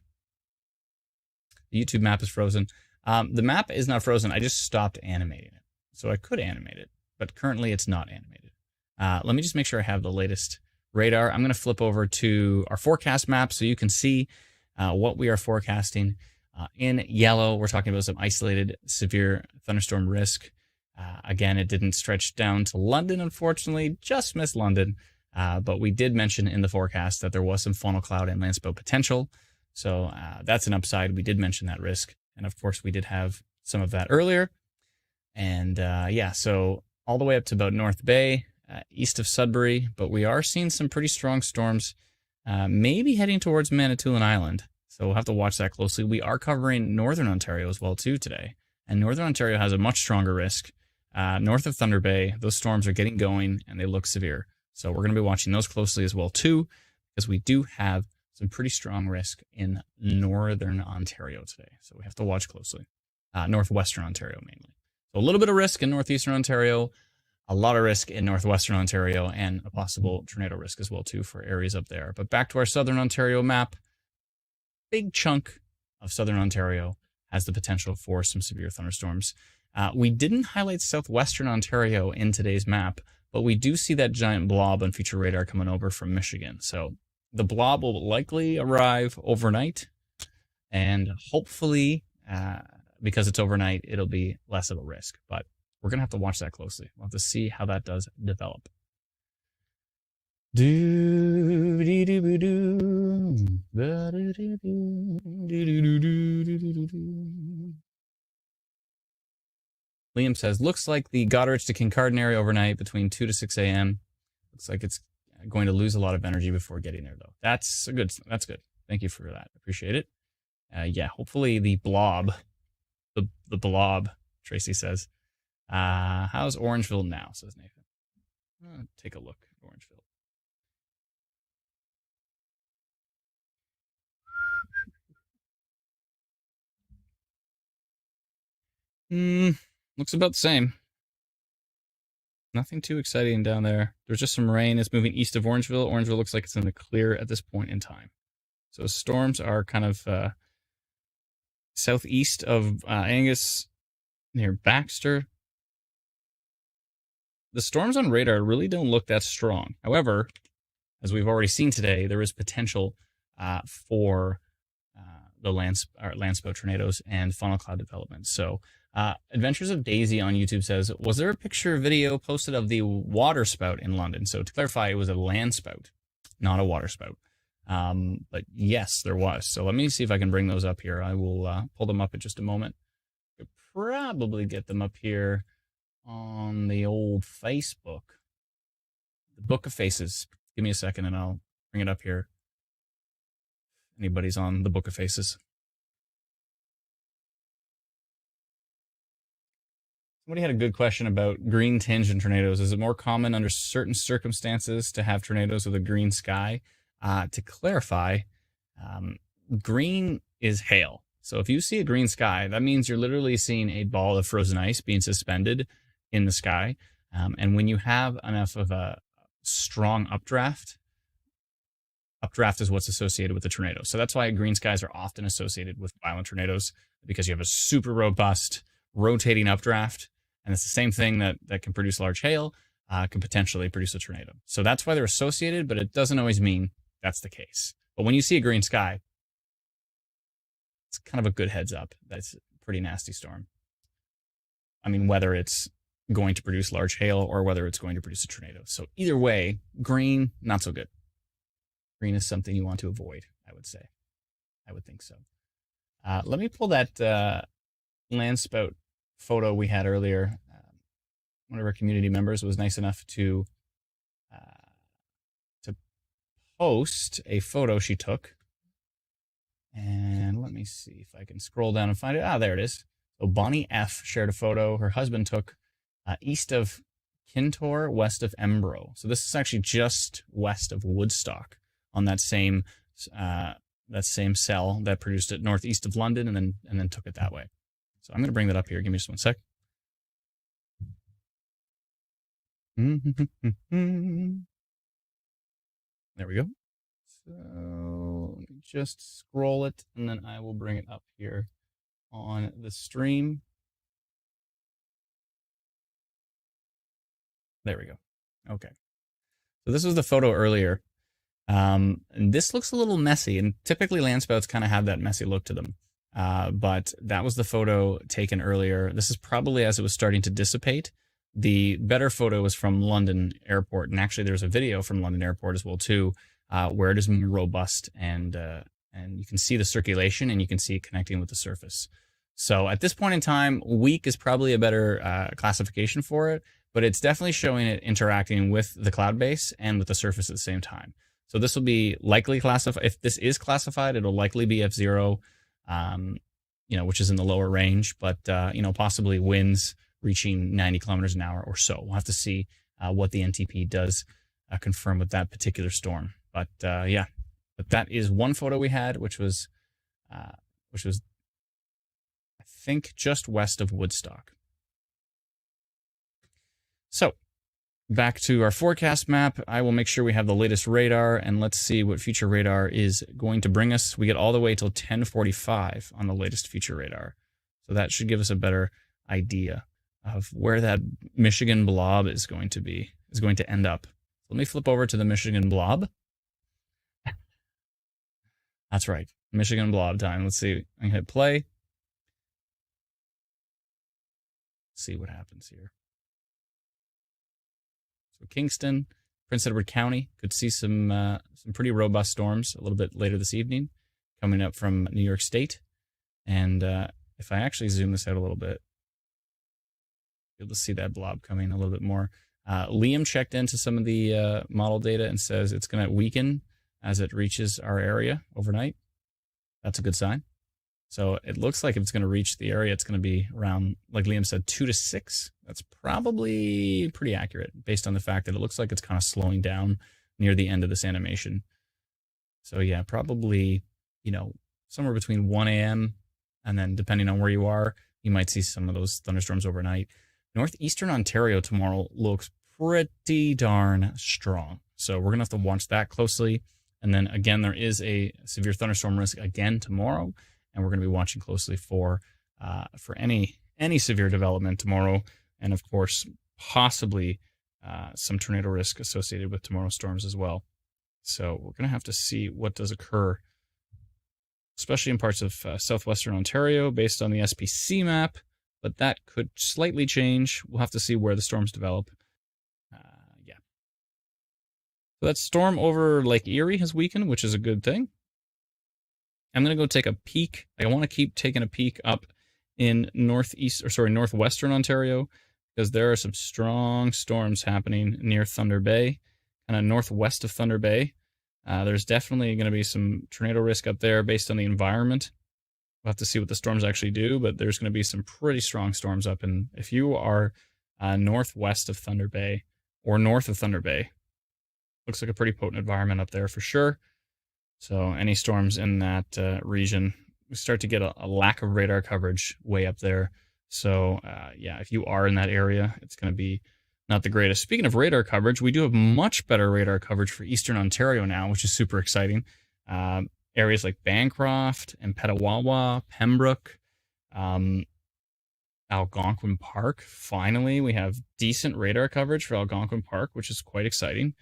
The YouTube map is frozen. The map is not frozen. I just stopped animating it. So I could animate it, but currently it's not animated. Let me just make sure I have the latest radar. I'm going to flip over to our forecast map so you can see what we are forecasting. In yellow, we're talking about some isolated severe thunderstorm risk. Again, it didn't stretch down to London, unfortunately, just missed London. But we did mention in the forecast that there was some funnel cloud and Landspout potential. So that's an upside. We did mention that risk. And of course, we did have some of that earlier. And yeah, so all the way up to about North Bay, east of Sudbury. But we are seeing some pretty strong storms, maybe heading towards Manitoulin Island. So we'll have to watch that closely. We are covering Northern Ontario as well, too, today. And Northern Ontario has a much stronger risk. North of Thunder Bay, those storms are getting going and they look severe. So we're going to be watching those closely as well, too, because we do have some pretty strong risk in Northern Ontario today. So we have to watch closely. Northwestern Ontario, mainly. So a little bit of risk in Northeastern Ontario, a lot of risk in Northwestern Ontario, and a possible tornado risk as well, too, for areas up there. But back to our Southern Ontario map. Big chunk of Southern Ontario has the potential for some severe thunderstorms. We didn't highlight Southwestern Ontario in today's map, but we do see that giant blob on future radar coming over from Michigan. So the blob will likely arrive overnight, and hopefully, because it's overnight, it'll be less of a risk. But we're going to have to watch that closely. We'll have to see how that does develop. Liam says, looks like the Goderich to Kincardine area overnight between 2 to 6 a.m. Looks like it's going to lose a lot of energy before getting there, though. That's good. That's good. Thank you for that. Appreciate it. Yeah, hopefully the blob, the blob, Tracy says. How's Orangeville now, says Nathan. Take a look at Orangeville. Looks about the same. Nothing too exciting down there. There's just some rain. It's moving east of Orangeville. Orangeville looks like it's in the clear at this point in time. So storms are kind of southeast of Angus, near Baxter. The storms on radar really don't look that strong. However, as we've already seen today, there is potential for the Landspout tornadoes and funnel cloud development. So Adventures of Daisy on YouTube says, was there a picture video posted of the water spout in London? So to clarify, it was a landspout, not a water spout. But yes, there was. So let me see if I can bring those up here. I will pull them up in just a moment. Could probably get them up here on the old Facebook. The Book of Faces. Give me a second and I'll bring it up here. Anybody's on the Book of Faces. Somebody had a good question about green tinge in tornadoes. Is it more common under certain circumstances to have tornadoes with a green sky? To clarify, green is hail. So if you see a green sky, that means you're literally seeing a ball of frozen ice being suspended in the sky. And when you have enough of a strong updraft is what's associated with the tornado. So that's why green skies are often associated with violent tornadoes, because you have a super robust rotating updraft. And it's the same thing that can produce large hail, can potentially produce a tornado. So that's why they're associated, but it doesn't always mean that's the case. But when you see a green sky, it's kind of a good heads up. That's a pretty nasty storm. I mean, whether it's going to produce large hail or whether it's going to produce a tornado. So either way, green, not so good. Green is something you want to avoid, I would say. I would think so. Let me pull that Landspout photo we had earlier. One of our community members was nice enough to post a photo she took. And let me see if I can scroll down and find it. There it is. So Bonnie F. shared a photo her husband took east of Kintore, west of Embro. So this is actually just west of Woodstock on that same that same cell that produced it northeast of London, and then took it that way. So I'm going to bring that up here. Give me just one sec. There we go. So let me just scroll it, and then I will bring it up here on the stream. There we go. Okay. So this was the photo earlier. And this looks a little messy, and typically Landspouts kind of have that messy look to them. But that was the photo taken earlier. This is probably as it was starting to dissipate. The better photo was from London Airport, and actually there's a video from London Airport as well too, where it is more robust, and you can see the circulation, and you can see it connecting with the surface. So at this point in time, weak is probably a better classification for it, but it's definitely showing it interacting with the cloud base and with the surface at the same time. So this will be likely classified. If this is classified, it'll likely be F0, which is in the lower range, but possibly winds reaching 90 kilometers an hour or so. We'll have to see what the NTP does confirm with that particular storm. But but that is one photo we had, which was I think just west of Woodstock. So back to our forecast map. I will make sure we have the latest radar, and let's see what future radar is going to bring us. We get all the way till 10:45 on the latest future radar. So that should give us a better idea of where that Michigan blob is going to end up. Let me flip over to the Michigan blob. That's right. Michigan blob time. Let's see. I can hit play. Let's see what happens here. So Kingston, Prince Edward County could see some pretty robust storms a little bit later this evening coming up from New York State. And if I actually zoom this out a little bit, you'll just see that blob coming a little bit more. Liam checked into some of the model data and says it's going to weaken as it reaches our area overnight. That's a good sign. So it looks like if it's going to reach the area, it's going to be around, like Liam said, 2 to 6. That's probably pretty accurate based on the fact that it looks like it's kind of slowing down near the end of this animation. So yeah, probably, somewhere between 1 a.m. and then depending on where you are, you might see some of those thunderstorms overnight. Northeastern Ontario tomorrow looks pretty darn strong. So we're going to have to watch that closely. And then again, there is a severe thunderstorm risk again tomorrow. And we're going to be watching closely for any severe development tomorrow. And of course, possibly some tornado risk associated with tomorrow's storms as well. So we're going to have to see what does occur, especially in parts of southwestern Ontario based on the SPC map. But that could slightly change. We'll have to see where the storms develop. So that storm over Lake Erie has weakened, which is a good thing. I'm going to go take a peek. I want to keep taking a peek up in northwestern Ontario, because there are some strong storms happening near Thunder Bay, kind of northwest of Thunder Bay. There's definitely going to be some tornado risk up there based on the environment. We'll have to see what the storms actually do, but there's going to be some pretty strong storms up. And if you are northwest of Thunder Bay or north of Thunder Bay, looks like a pretty potent environment up there for sure. So any storms in that region, we start to get a lack of radar coverage way up there. So if you are in that area, it's going to be not the greatest. Speaking of radar coverage, we do have much better radar coverage for Eastern Ontario now, which is super exciting. Areas like Bancroft and Petawawa, Pembroke, Algonquin Park. Finally, we have decent radar coverage for Algonquin Park, which is quite exciting.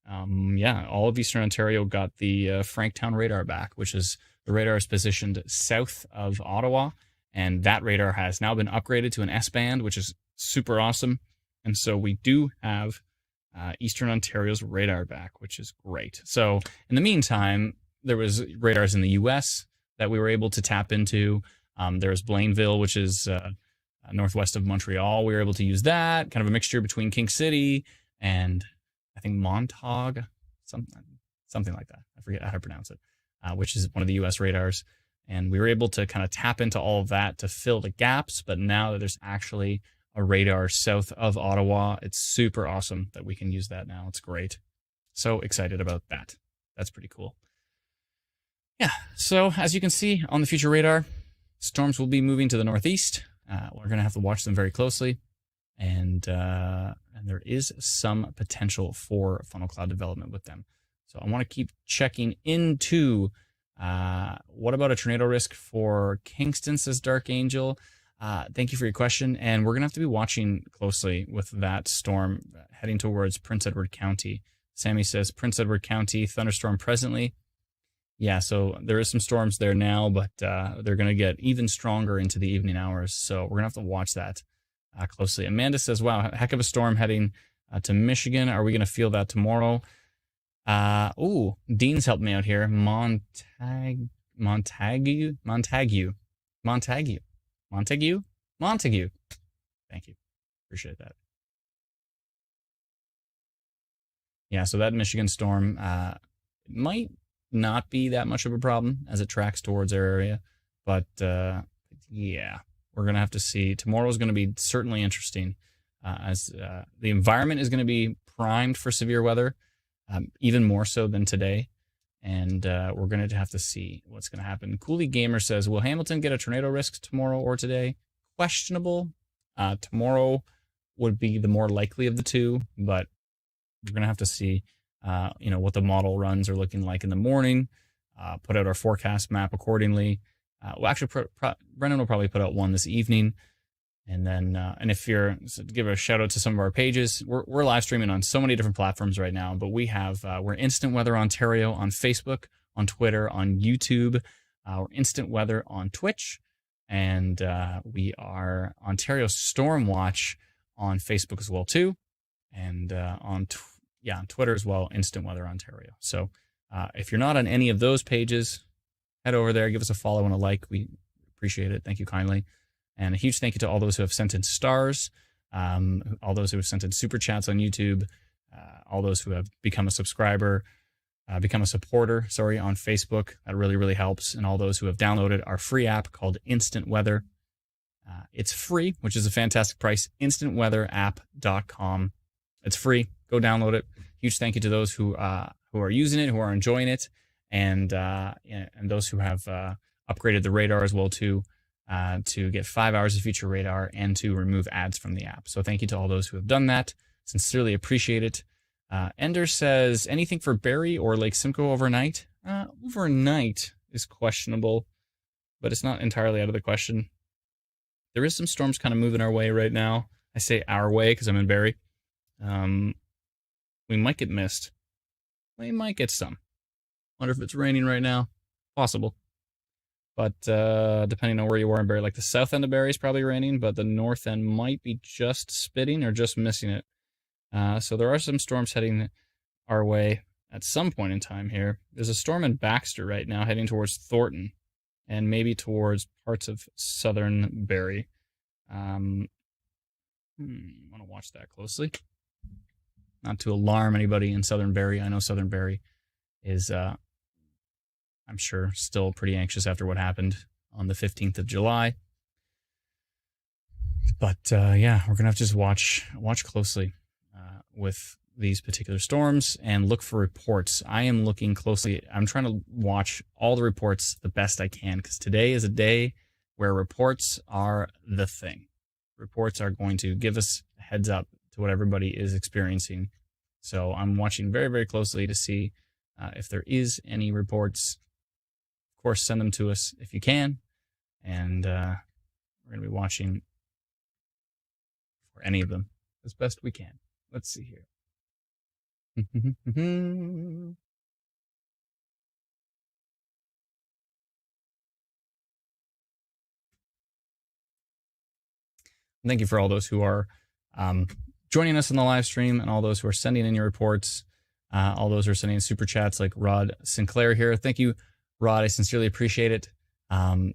All of Eastern Ontario got the Franktown radar back, which is the radar is positioned south of Ottawa, and that radar has now been upgraded to an S-band, which is super awesome. And so we do have Eastern Ontario's radar back, which is great. So in the meantime, there was radars in the U.S. that we were able to tap into. There's Blainville, which is northwest of Montreal. We were able to use that, kind of a mixture between King City and I think Montauk, something like that. I forget how to pronounce it, which is one of the U.S. radars. And we were able to kind of tap into all of that to fill the gaps. But now that there's actually a radar south of Ottawa, it's super awesome that we can use that now. It's great. So excited about that. That's pretty cool. Yeah, so as you can see on the future radar, storms will be moving to the northeast. We're going to have to watch them very closely. And there is some potential for funnel cloud development with them. So I want to keep checking into what about a tornado risk for Kingston, says Dark Angel. Thank you for your question. And we're going to have to be watching closely with that storm heading towards Prince Edward County. Sammy says Prince Edward County thunderstorm presently. Yeah, so there is some storms there now, but they're going to get even stronger into the evening hours. So we're going to have to watch that closely. Amanda says, wow, heck of a storm heading to Michigan. Are we going to feel that tomorrow? Dean's helped me out here. Montague. Thank you. Appreciate that. Yeah, so that Michigan storm might not be that much of a problem as it tracks towards our area. But yeah, we're going to have to see. Tomorrow is going to be certainly interesting as the environment is going to be primed for severe weather, even more so than today. And we're going to have to see what's going to happen. Cooley Gamer says, will Hamilton get a tornado risk tomorrow or today? Questionable. Tomorrow would be the more likely of the two, but we're going to have to see what the model runs are looking like in the morning, put out our forecast map accordingly. Well, actually, Brennan will probably put out one this evening. And then, and if you're, so to give a shout out to some of our pages, we're live streaming on so many different platforms right now, but we have, we're Instant Weather Ontario on Facebook, on Twitter, on YouTube, we're Instant Weather on Twitch, and we are Ontario Storm Watch on Facebook as well too, and on Twitter as well, Instant Weather Ontario. So if you're not on any of those pages, head over there, give us a follow and a like. We appreciate it. Thank you kindly. And a huge thank you to all those who have sent in stars, all those who have sent in super chats on YouTube, all those who have become a subscriber, become a supporter, on Facebook. That really, really helps. And all those who have downloaded our free app called Instant Weather. It's free, which is a fantastic price, instantweatherapp.com. It's free. Go download it. Huge thank you to those who are using it, who are enjoying it, and those who have upgraded the radar as well too, to get 5 hours of future radar and to remove ads from the app. So thank you to all those who have done that. Sincerely appreciate it. Ender says, anything for Barrie or Lake Simcoe overnight? Overnight is questionable, but it's not entirely out of the question. There is some storms kind of moving our way right now. I say our way because I'm in Barrie. We might get mist. We might get some. Wonder if it's raining right now. Possible. But depending on where you are in Barrie, like the south end of Barrie is probably raining, but the north end might be just spitting or just missing it. So there are some storms heading our way at some point in time here. There's a storm in Baxter right now heading towards Thornton and maybe towards parts of southern Barrie. Want to watch that closely. Not to alarm anybody in southern Barrie. I know southern Barrie is, I'm sure, still pretty anxious after what happened on the 15th of July. But yeah, we're going to have to just watch closely with these particular storms and look for reports. I am looking closely. I'm trying to watch all the reports the best I can because today is a day where reports are the thing. Reports are going to give us a heads up to what everybody is experiencing. So I'm watching very, very closely to see if there is any reports. Of course, send them to us if you can. And we're going to be watching for any of them as best we can. Let's see here. Thank you for all those who are joining us in the live stream and all those who are sending in your reports, all those who are sending in super chats like Rod Sinclair here. Thank you, Rod. I sincerely appreciate it. That's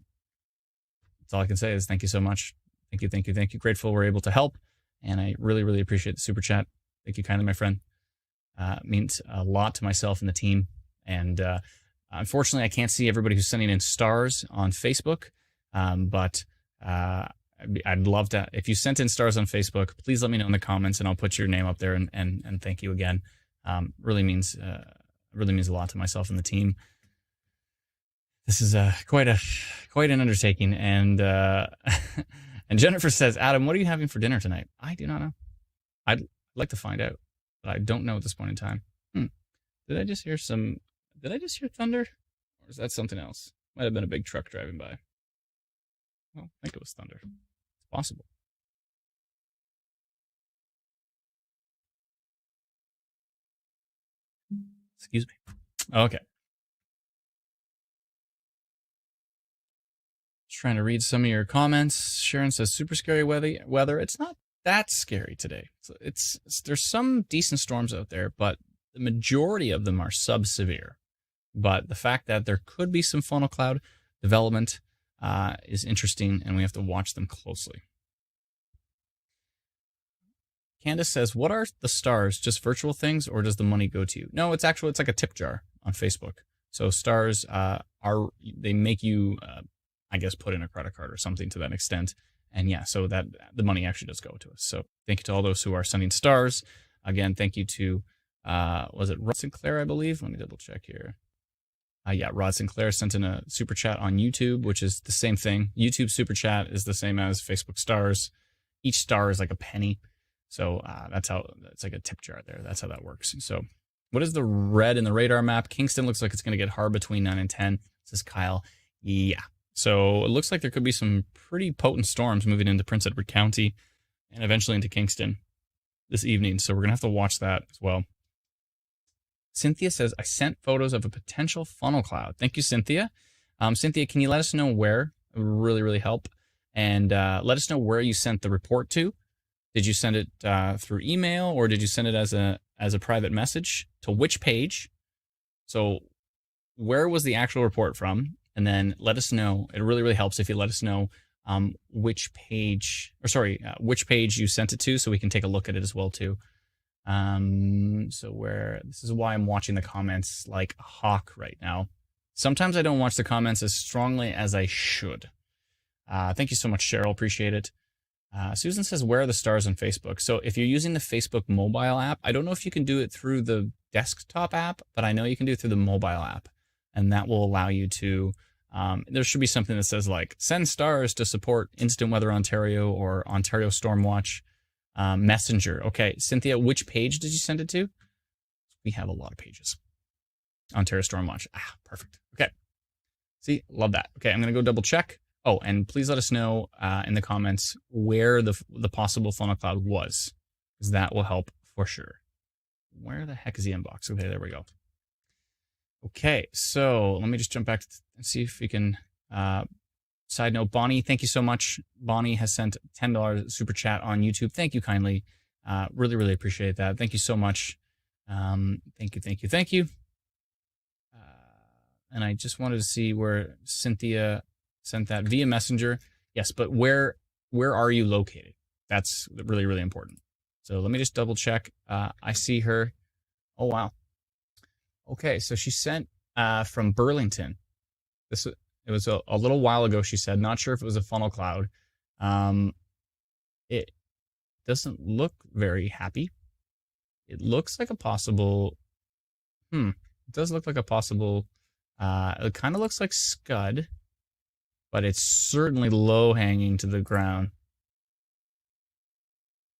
all I can say is thank you so much. Thank you, thank you, thank you. Grateful we're able to help, and I really, really appreciate the super chat. Thank you kindly, my friend. It means a lot to myself and the team. And unfortunately, I can't see everybody who's sending in stars on Facebook, but I'd love to. If you sent in stars on Facebook, please let me know in the comments, and I'll put your name up there. And thank you again. Really means a lot to myself and the team. This is quite an undertaking. And and Jennifer says, Adam, what are you having for dinner tonight? I do not know. I'd like to find out, but I don't know at this point in time. Did I just hear thunder? Or is that something else? Might have been a big truck driving by. Well, I think it was thunder. It's possible. Excuse me. Okay. Just trying to read some of your comments. Sharon says, super scary weather. It's not that scary today. There's some decent storms out there, but the majority of them are sub-severe. But the fact that there could be some funnel cloud development is interesting, and we have to watch them closely. Candace says, what are the stars? Just virtual things, or does the money go to you? No, it's like a tip jar on Facebook. So stars they make you, I guess, put in a credit card or something to that extent. And yeah, so that the money actually does go to us. So thank you to all those who are sending stars. Again, thank you to, was it Rod Sinclair, I believe? Let me double check here. Yeah, Rod Sinclair sent in a super chat on YouTube, which is the same thing. YouTube super chat is the same as Facebook stars. Each star is like a penny. So that's how, it's like a tip jar there. That's how that works. So what is the red in the radar map? Kingston looks like it's going to get hard between 9 and 10, says Kyle. Yeah. So it looks like there could be some pretty potent storms moving into Prince Edward County and eventually into Kingston this evening. So we're going to have to watch that as well. Cynthia says, I sent photos of a potential funnel cloud. Thank you, Cynthia. Cynthia, can you let us know where? It would really, really help. And let us know where you sent the report to. Did you send it through email, or did you send it as a private message? To which page? So where was the actual report from? And then let us know. It really, really helps if you let us know which page you sent it to, so we can take a look at it as well too. This is why I'm watching the comments like a hawk right now. Sometimes I don't watch the comments as strongly as I should. Thank you so much, Cheryl. Appreciate it. Susan says, where are the stars on Facebook? So if you're using the Facebook mobile app, I don't know if you can do it through the desktop app, but I know you can do it through the mobile app. And that will allow you to, there should be something that says like, send stars to support Instant Weather Ontario or Ontario Stormwatch Messenger. Okay, Cynthia, which page did you send it to? We have a lot of pages. Ontario Stormwatch. Perfect. Okay. See, love that. Okay, I'm going to go double check. Oh, and please let us know in the comments where the possible funnel cloud was, because that will help for sure. Where the heck is the inbox? Okay, there we go. Okay, so let me just jump back and see if we can. Side note, Bonnie, thank you so much. Bonnie has sent $10 super chat on YouTube. Thank you kindly. Really, really appreciate that. Thank you so much. Thank you. And I just wanted to see where Cynthia sent that via Messenger. Yes, but where are you located? That's really, really important. So let me just double check. I see her. Oh, wow. Okay, so she sent from Burlington. It was a little while ago, she said. Not sure if it was a funnel cloud. It doesn't look very happy. It looks like a possible... It does look like a possible... it kind of looks like scud, but it's certainly low hanging to the ground.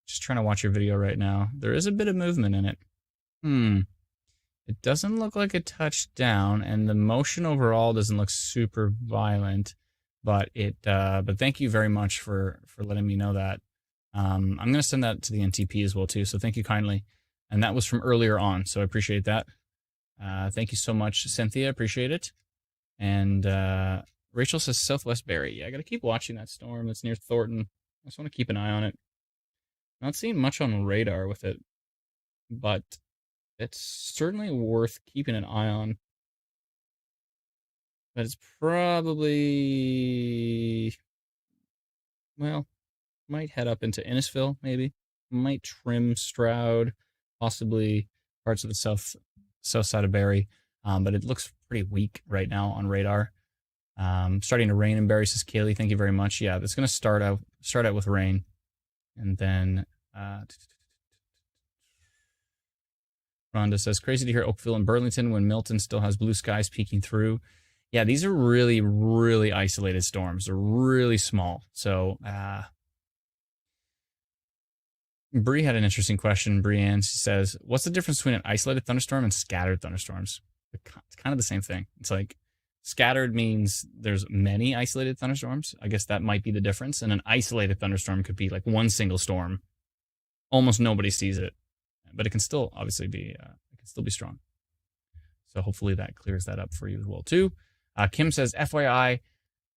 Just trying to watch your video right now. There is a bit of movement in it. It doesn't look like it touched down, and the motion overall doesn't look super violent. But but thank you very much for letting me know that. I'm going to send that to the NTP as well too. So thank you kindly. And that was from earlier on, so I appreciate that. Thank you so much, Cynthia. Appreciate it. And Rachel says Southwest Barrie. Yeah, I got to keep watching that storm that's near Thornton. I just want to keep an eye on it. Not seeing much on radar with it, but it's certainly worth keeping an eye on. But it's probably, well, might head up into Innisfil, maybe. Might trim Stroud, possibly parts of the south side of Barrie. But it looks pretty weak right now on radar. Starting to rain in Barrie, says Kaylee. Thank you very much. Yeah, it's going to start out with rain. And then Rhonda says, crazy to hear Oakville and Burlington when Milton still has blue skies peeking through. Yeah, these are really, really isolated storms. They're really small. So, Bree had an interesting question. Brienne, she says, what's the difference between an isolated thunderstorm and scattered thunderstorms? It's kind of the same thing. It's like scattered means there's many isolated thunderstorms. I guess that might be the difference. And an isolated thunderstorm could be like one single storm. Almost nobody sees it, but it can still obviously be, it can still be strong. So hopefully that clears that up for you as well too. Kim says, FYI,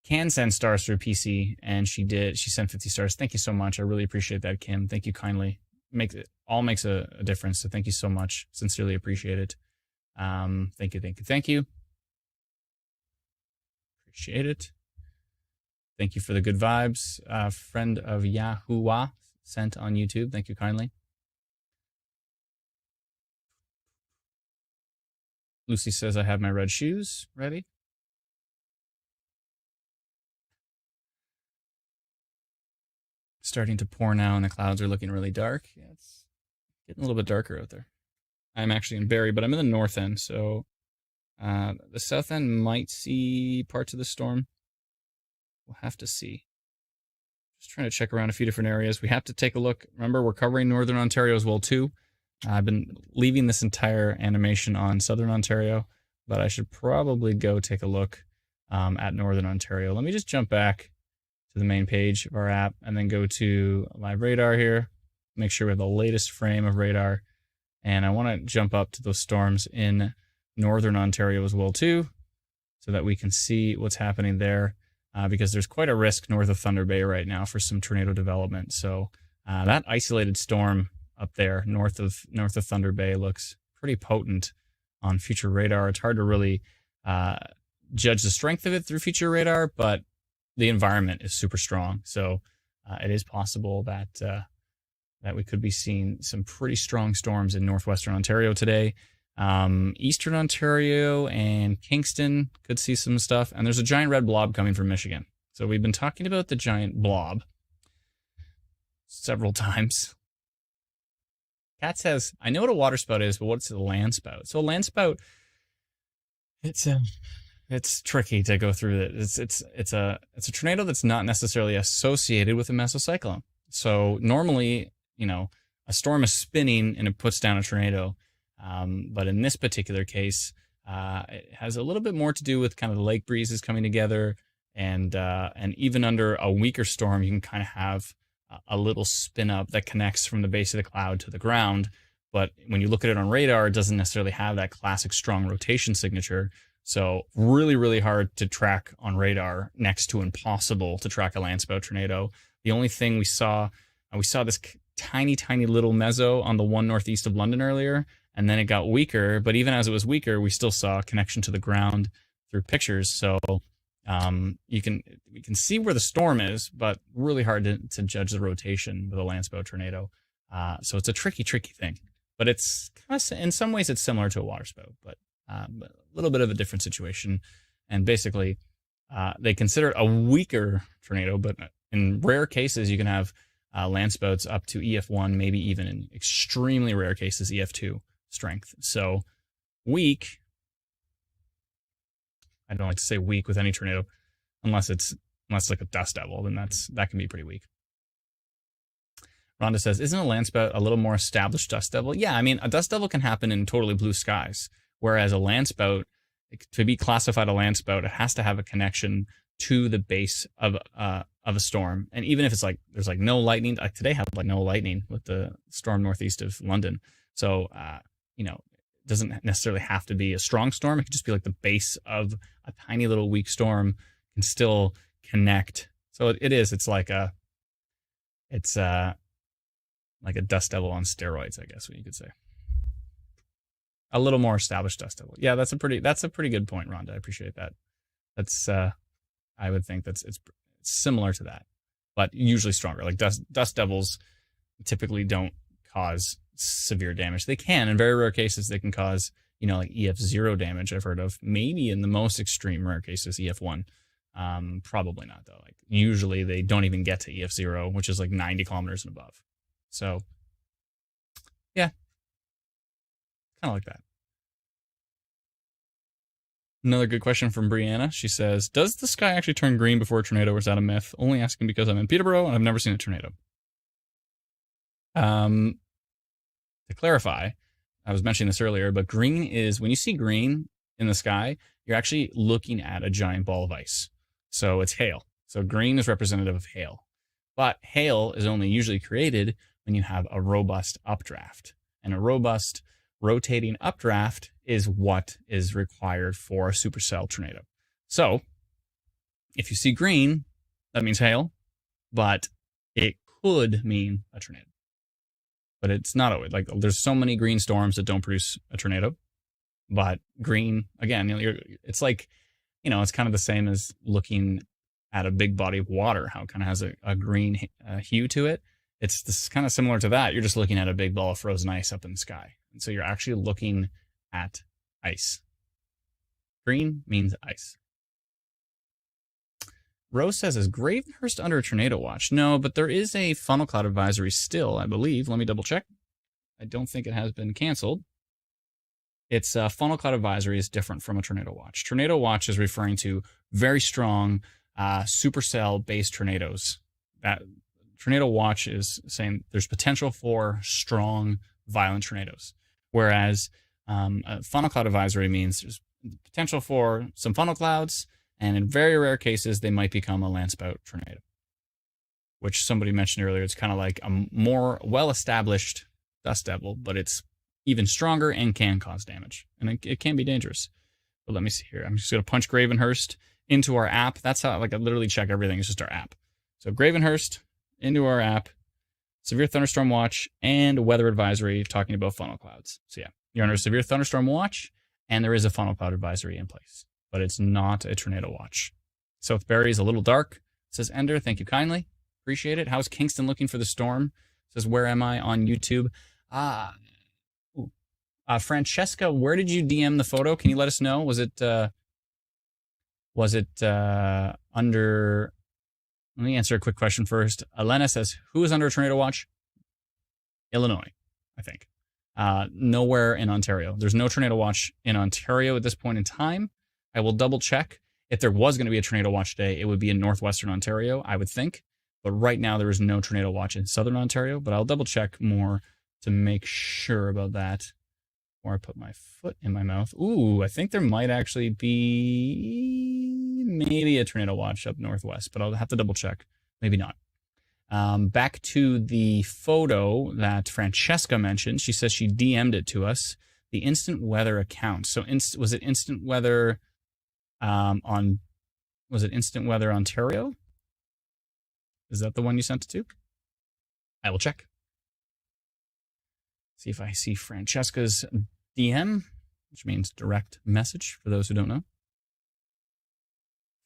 can send stars through PC, and she did. She sent 50 stars. Thank you so much. I really appreciate that, Kim. Thank you kindly. Makes a difference. So thank you so much. Sincerely appreciate it. Thank you. Appreciate it. Thank you for the good vibes. Friend of Yahuwah sent on YouTube. Thank you kindly. Lucy says, I have my red shoes ready. Starting to pour now, and the clouds are looking really dark. Yeah, it's getting a little bit darker out there. I'm actually in Barrie, but I'm in the north end, so the south end might see parts of the storm. We'll have to see. Just trying to check around a few different areas. We have to take a look. Remember, we're covering Northern Ontario as well, too. I've been leaving this entire animation on Southern Ontario, but I should probably go take a look at Northern Ontario. Let me just jump back to the main page of our app and then go to live radar here. Make sure we have the latest frame of radar. And I want to jump up to those storms in Northern Ontario as well, too, so that we can see what's happening there. Because there's quite a risk north of Thunder Bay right now for some tornado development. So that isolated storm up there north of Thunder Bay looks pretty potent on future radar. It's hard to really judge the strength of it through future radar, but the environment is super strong. So it is possible that that we could be seeing some pretty strong storms in northwestern Ontario today. Eastern Ontario and Kingston could see some stuff. And there's a giant red blob coming from Michigan. So we've been talking about the giant blob several times. Kat says, I know what a waterspout is, but what's a landspout? So a landspout, it's tricky to go through it. It's a tornado that's not necessarily associated with a mesocyclone. So normally, a storm is spinning and it puts down a tornado. But in this particular case, it has a little bit more to do with kind of the lake breezes coming together, and even under a weaker storm, you can kind of have a little spin up that connects from the base of the cloud to the ground. But when you look at it on radar, it doesn't necessarily have that classic strong rotation signature. So really, really hard to track on radar, next to impossible to track a landspout tornado. The only thing we saw this tiny, tiny little meso on the one northeast of London earlier. And then it got weaker, but even as it was weaker, we still saw a connection to the ground through pictures. So we can see where the storm is, but really hard to judge the rotation with a landspout tornado. So it's a tricky thing. But it's kind of, in some ways it's similar to a waterspout, but a little bit of a different situation. And basically, they consider it a weaker tornado, but in rare cases you can have landspouts up to EF1, maybe even in extremely rare cases EF2. Strength. So weak, I don't like to say weak with any tornado unless like a dust devil, then that can be pretty weak. Rhonda says, isn't a landspout a little more established dust devil? Yeah, I mean, a dust devil can happen in totally blue skies, whereas a landspout, to be classified a landspout, it has to have a connection to the base of a storm. And even if it's like there's like no lightning, like today had like no lightning with the storm northeast of London. So it doesn't necessarily have to be a strong storm. It could just be like the base of a tiny little weak storm can still connect. So it's like a dust devil on steroids, I guess what you could say. A little more established dust devil. Yeah, that's a pretty good point, Rhonda. I appreciate that. That's I would think it's similar to that, but usually stronger. Like dust devils typically don't cause severe damage. They can, in very rare cases, they can cause, like EF0 damage I've heard of. Maybe in the most extreme rare cases, EF1. Probably not, though. Like usually they don't even get to EF0, which is like 90 kilometers and above. So, yeah. Kind of like that. Another good question from Brianna. She says, does the sky actually turn green before a tornado, or is that a myth? Only asking because I'm in Peterborough and I've never seen a tornado. To clarify, I was mentioning this earlier, but green is, when you see green in the sky, you're actually looking at a giant ball of ice. So it's hail. So green is representative of hail. But hail is only usually created when you have a robust updraft. And a robust rotating updraft is what is required for a supercell tornado. So if you see green, that means hail, but it could mean a tornado. But it's not always, like, there's so many green storms that don't produce a tornado. But green, again, it's like, it's kind of the same as looking at a big body of water, how it kind of has a green hue to it. It's this kind of similar to that. You're just looking at a big ball of frozen ice up in the sky. And so you're actually looking at ice. Green means ice. Rose says, is Gravenhurst under a tornado watch? No, but there is a funnel cloud advisory still, I believe. Let me double check. I don't think it has been canceled. It's a funnel cloud advisory is different from a tornado watch. Tornado watch is referring to very strong supercell-based tornadoes. That tornado watch is saying there's potential for strong, violent tornadoes. Whereas a funnel cloud advisory means there's potential for some funnel clouds, and in very rare cases, they might become a Landspout tornado, which somebody mentioned earlier. It's kind of like a more well-established dust devil, but it's even stronger and can cause damage. And it can be dangerous. But let me see here. I'm just going to punch Gravenhurst into our app. That's how, I literally check everything. It's just our app. So Gravenhurst into our app, severe thunderstorm watch, and weather advisory talking about funnel clouds. So yeah, you're under a severe thunderstorm watch, and there is a funnel cloud advisory in place, but it's not a tornado watch. South Barrie is a little dark, says Ender. Thank you kindly. Appreciate it. How's Kingston looking for the storm? Says, where am I on YouTube? Francesca, where did you DM the photo? Can you let us know? Was it under... Let me answer a quick question first. Elena says, who is under a tornado watch? Illinois, I think. Nowhere in Ontario. There's no tornado watch in Ontario at this point in time. I will double check. If there was going to be a tornado watch today, it would be in northwestern Ontario, I would think. But right now, there is no tornado watch in southern Ontario. But I'll double check more to make sure about that. Or I put my foot in my mouth. Ooh, I think there might actually be maybe a tornado watch up northwest, but I'll have to double check. Maybe not. Back to the photo that Francesca mentioned. She says she DM'd it to us. The Instant Weather account. So was it Instant Weather was it Instant Weather Ontario? Is that the one you sent it to? I will check. See if I see Francesca's DM, which means direct message for those who don't know.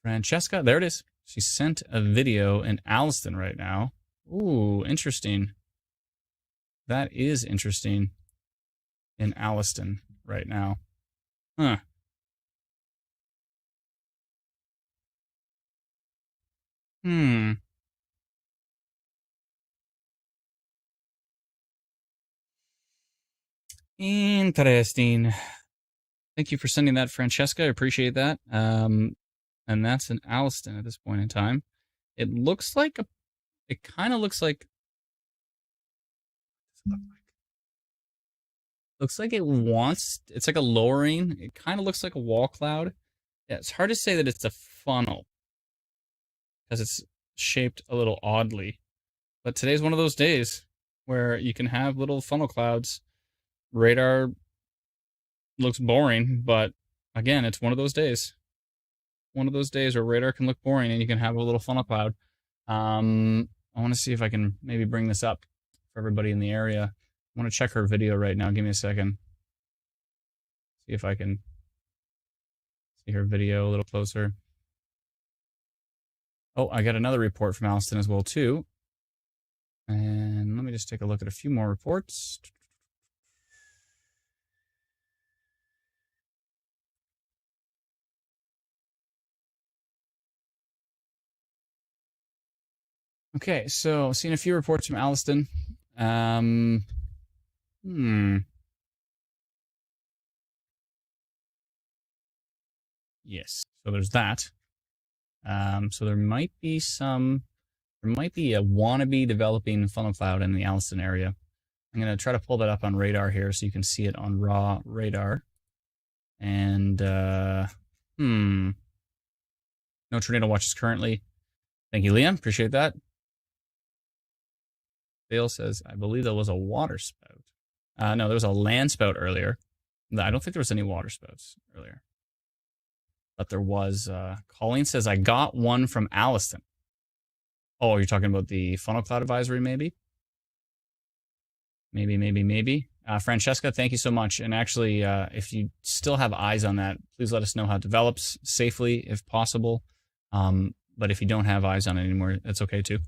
Francesca, there it is. She sent a video in Alliston right now. Ooh, interesting. That is interesting. In Alliston right now. Huh. Interesting. Thank you for sending that, Francesca. I appreciate that. And that's in Alliston at this point in time. It looks like it kind of looks like, looks like it's like a lowering. It kind of looks like a wall cloud. Yeah, it's hard to say that it's a funnel because it's shaped a little oddly. But today's one of those days where you can have little funnel clouds. Radar looks boring, but again, it's one of those days. One of those days where radar can look boring and you can have a little funnel cloud. I want to see if I can maybe bring this up for everybody in the area. I want to check her video right now. Give me a second. See if I can see her video a little closer. Oh, I got another report from Alliston as well, too. And let me just take a look at a few more reports. Okay, so seeing a few reports from Alliston. Yes. So there's that. So there might be a wannabe developing funnel cloud in the Alliston area. I'm going to try to pull that up on radar here so you can see it on raw radar. And, no tornado watches currently. Thank you, Liam. Appreciate that. Dale says, I believe there was a water spout. No, there was a land spout earlier. I don't think there was any water spouts earlier. But there was, Colleen says, I got one from Alliston. Oh, you're talking about the funnel cloud advisory, maybe? Maybe. Francesca, thank you so much. And actually, if you still have eyes on that, please let us know how it develops safely, if possible. But if you don't have eyes on it anymore, that's okay too.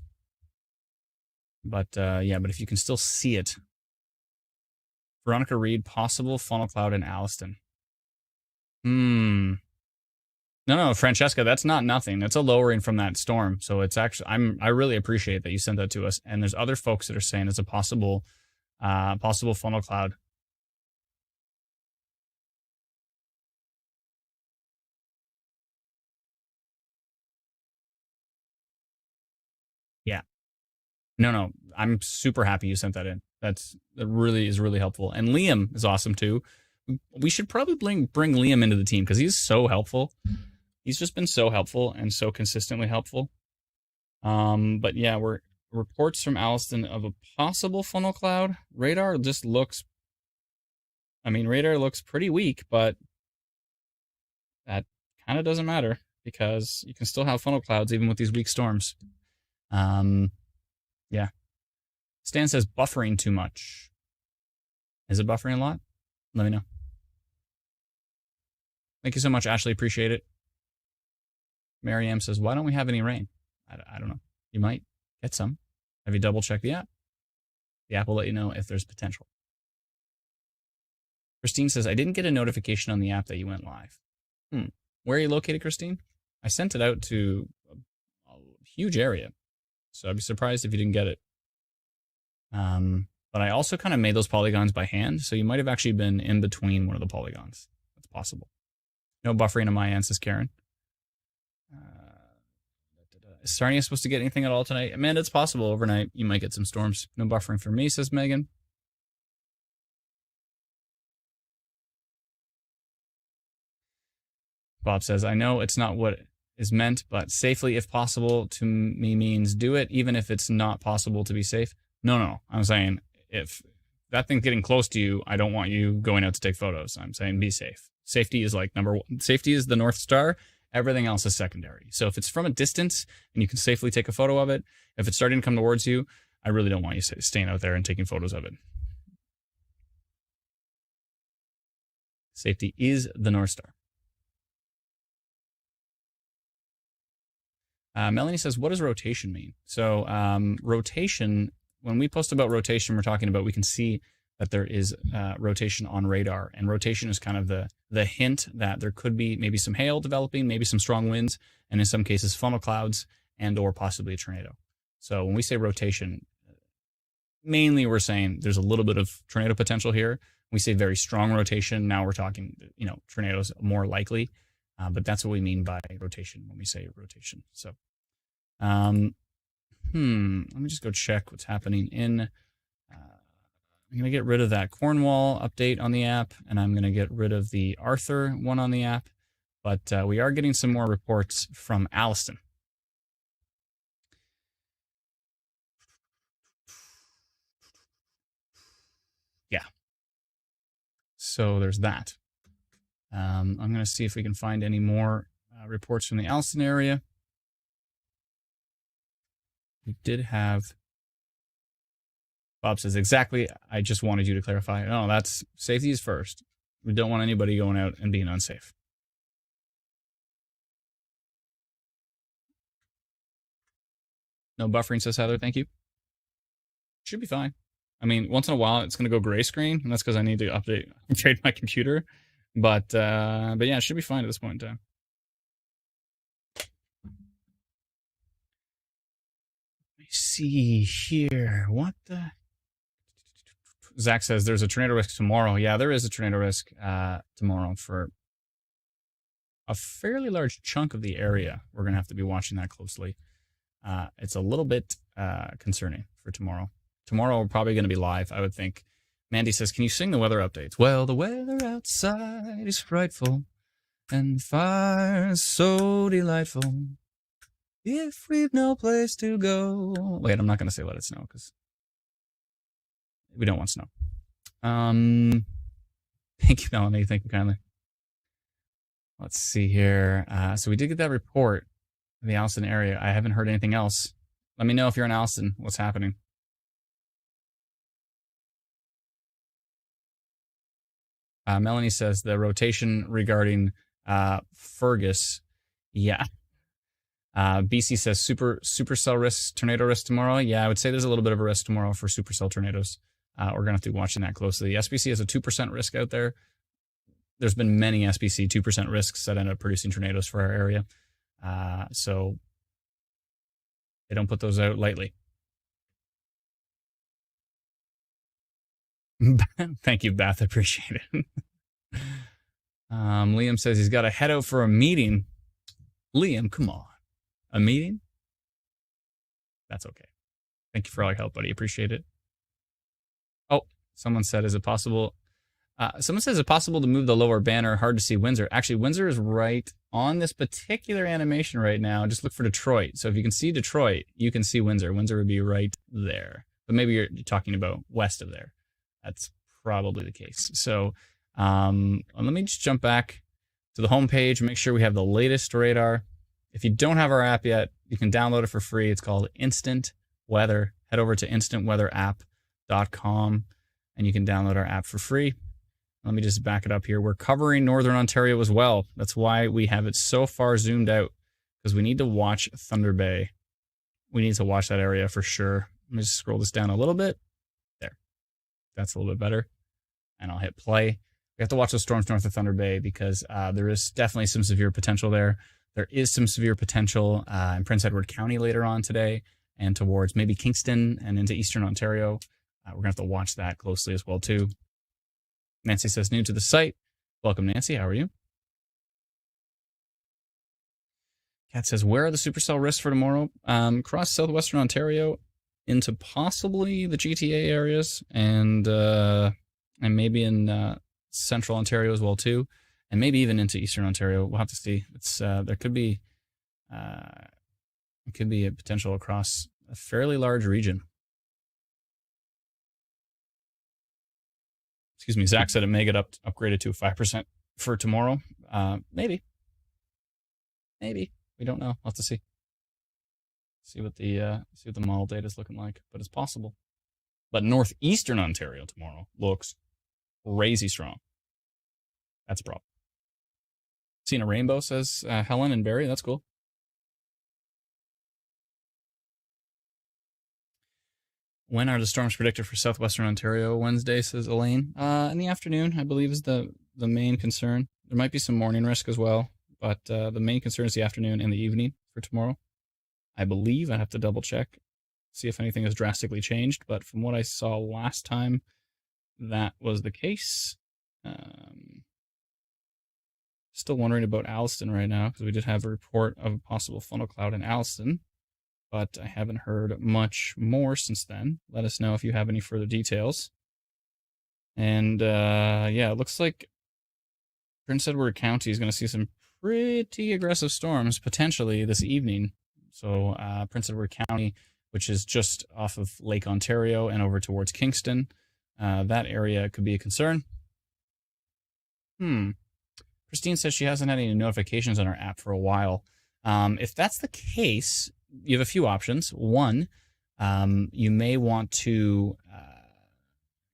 But yeah, but if you can still see it. Veronica Reed, possible funnel cloud in Alliston. No, Francesca, that's not nothing. That's a lowering from that storm. So it's actually, I really appreciate that you sent that to us. And there's other folks that are saying it's a possible funnel cloud. Yeah. No, I'm super happy you sent that in. That really is really helpful. And Liam is awesome too. We should probably bring Liam into the team because he's so helpful. He's just been so helpful and so consistently helpful. But yeah, we're reports from Alliston of a possible funnel cloud. Radar just looks, radar looks pretty weak, but that kind of doesn't matter because you can still have funnel clouds even with these weak storms. Yeah. Stan says buffering too much. Is it buffering a lot? Let me know. Thank you so much, Ashley. Appreciate it. Mariam says, why don't we have any rain? I don't know. You might get some. Have you double-checked the app? The app will let you know if there's potential. Christine says, I didn't get a notification on the app that you went live. Where are you located, Christine? I sent it out to a huge area. So I'd be surprised if you didn't get it. But I also kind of made those polygons by hand. So you might have actually been in between one of the polygons. That's possible. No buffering on my end, says Karen. Is Sarnia supposed to get anything at all tonight? Amanda, it's possible overnight. You might get some storms. No buffering for me, says Megan. Bob says, I know it's not what is meant, but safely if possible to me means do it, even if it's not possible to be safe. No. I'm saying if that thing's getting close to you, I don't want you going out to take photos. I'm saying be safe. Safety is like number one. Safety is the North Star. Everything else is secondary. So if it's from a distance and you can safely take a photo of it, if it's starting to come towards you, I really don't want you staying out there and taking photos of it. Safety is the North Star. Melanie says, what does rotation mean? So rotation, when we post about rotation, we're talking about we can see that there is rotation on radar. And rotation is kind of the hint that there could be maybe some hail developing, maybe some strong winds, and in some cases funnel clouds and or possibly a tornado. So when we say rotation, mainly we're saying there's a little bit of tornado potential here. We say very strong rotation. Now we're talking, tornadoes more likely. But that's what we mean by rotation when we say rotation. So, let me just go check what's happening in. I'm going to get rid of that Cornwall update on the app, and I'm going to get rid of the Arthur one on the app. But we are getting some more reports from Alliston. Yeah. So there's that. I'm going to see if we can find any more reports from the Alliston area. We did have... Bob says, exactly, I just wanted you to clarify. No, that's safety is first. We don't want anybody going out and being unsafe. No buffering, says Heather. Thank you. Should be fine. Once in a while, it's going to go gray screen, and that's because I need to update my computer. But yeah, it should be fine at this point in time. Let me see here. What the... Zach says there's a tornado risk tomorrow. Yeah, there is a tornado risk tomorrow for a fairly large chunk of the area. We're going to have to be watching that closely. It's a little bit concerning for tomorrow. Tomorrow we're probably going to be live, I would think. Mandy says, can you sing the weather updates? Well, the weather outside is frightful, and fire is so delightful. If we've no place to go. Wait, I'm not going to say let it snow, because we don't want snow. Thank you, Melanie. Thank you kindly. Let's see here. So we did get that report in the Alliston area. I haven't heard anything else. Let me know if you're in Alliston, what's happening. Melanie says the rotation regarding Fergus. Yeah. BC says supercell risk, tornado risk tomorrow. Yeah, I would say there's a little bit of a risk tomorrow for supercell tornadoes. We're going to have to be watching that closely. SBC has a 2% risk out there. There's been many SBC 2% risks that end up producing tornadoes for our area. So they don't put those out lightly. Thank you, Beth. I appreciate it. Liam says he's got to head out for a meeting. Liam, come on. A meeting? That's okay. Thank you for all your help, buddy. Appreciate it. Oh, someone said, is it possible? Someone says, is it possible to move the lower banner? Hard to see Windsor. Actually, Windsor is right on this particular animation right now. Just look for Detroit. So if you can see Detroit, you can see Windsor. Windsor would be right there. But maybe you're talking about west of there. That's probably the case. So let me just jump back to the home page, make sure we have the latest radar. If you don't have our app yet, you can download it for free. It's called Instant Weather. Head over to instantweatherapp.com and you can download our app for free. Let me just back it up here. We're covering Northern Ontario as well. That's why we have it so far zoomed out, because we need to watch Thunder Bay. We need to watch that area for sure. Let me just scroll this down a little bit. There. That's a little bit better. And I'll hit play. We have to watch the storms north of Thunder Bay because there is definitely some severe potential there. There is some severe potential in Prince Edward County later on today and towards maybe Kingston and into Eastern Ontario. We're going to have to watch that closely as well, too. Nancy says, new to the site. Welcome, Nancy. How are you? Kat says, where are the supercell risks for tomorrow? Across southwestern Ontario into possibly the GTA areas and maybe in central Ontario as well, too. And maybe even into Eastern Ontario. We'll have to see. It's there could be a potential across a fairly large region. Excuse me. Zach said it may get upgraded to 5% for tomorrow. Maybe. We don't know. We'll have to see. See what the model data is looking like, but it's possible. But northeastern Ontario tomorrow looks crazy strong. That's a problem. Seen a rainbow, says Helen and Barry. That's cool. When are the storms predicted for southwestern Ontario? Wednesday, says Elaine. In the afternoon, I believe, is the main concern. There might be some morning risk as well, but the main concern is the afternoon and the evening for tomorrow. I believe. I have to double check, see if anything has drastically changed. But from what I saw last time, that was the case. Still wondering about Alliston right now, because we did have a report of a possible funnel cloud in Alliston, but I haven't heard much more since then. Let us know if you have any further details. And yeah, it looks like Prince Edward County is going to see some pretty aggressive storms potentially this evening. So Prince Edward County, which is just off of Lake Ontario and over towards Kingston, that area could be a concern. Christine says she hasn't had any notifications on her app for a while. If that's the case, you have a few options. One, you may want to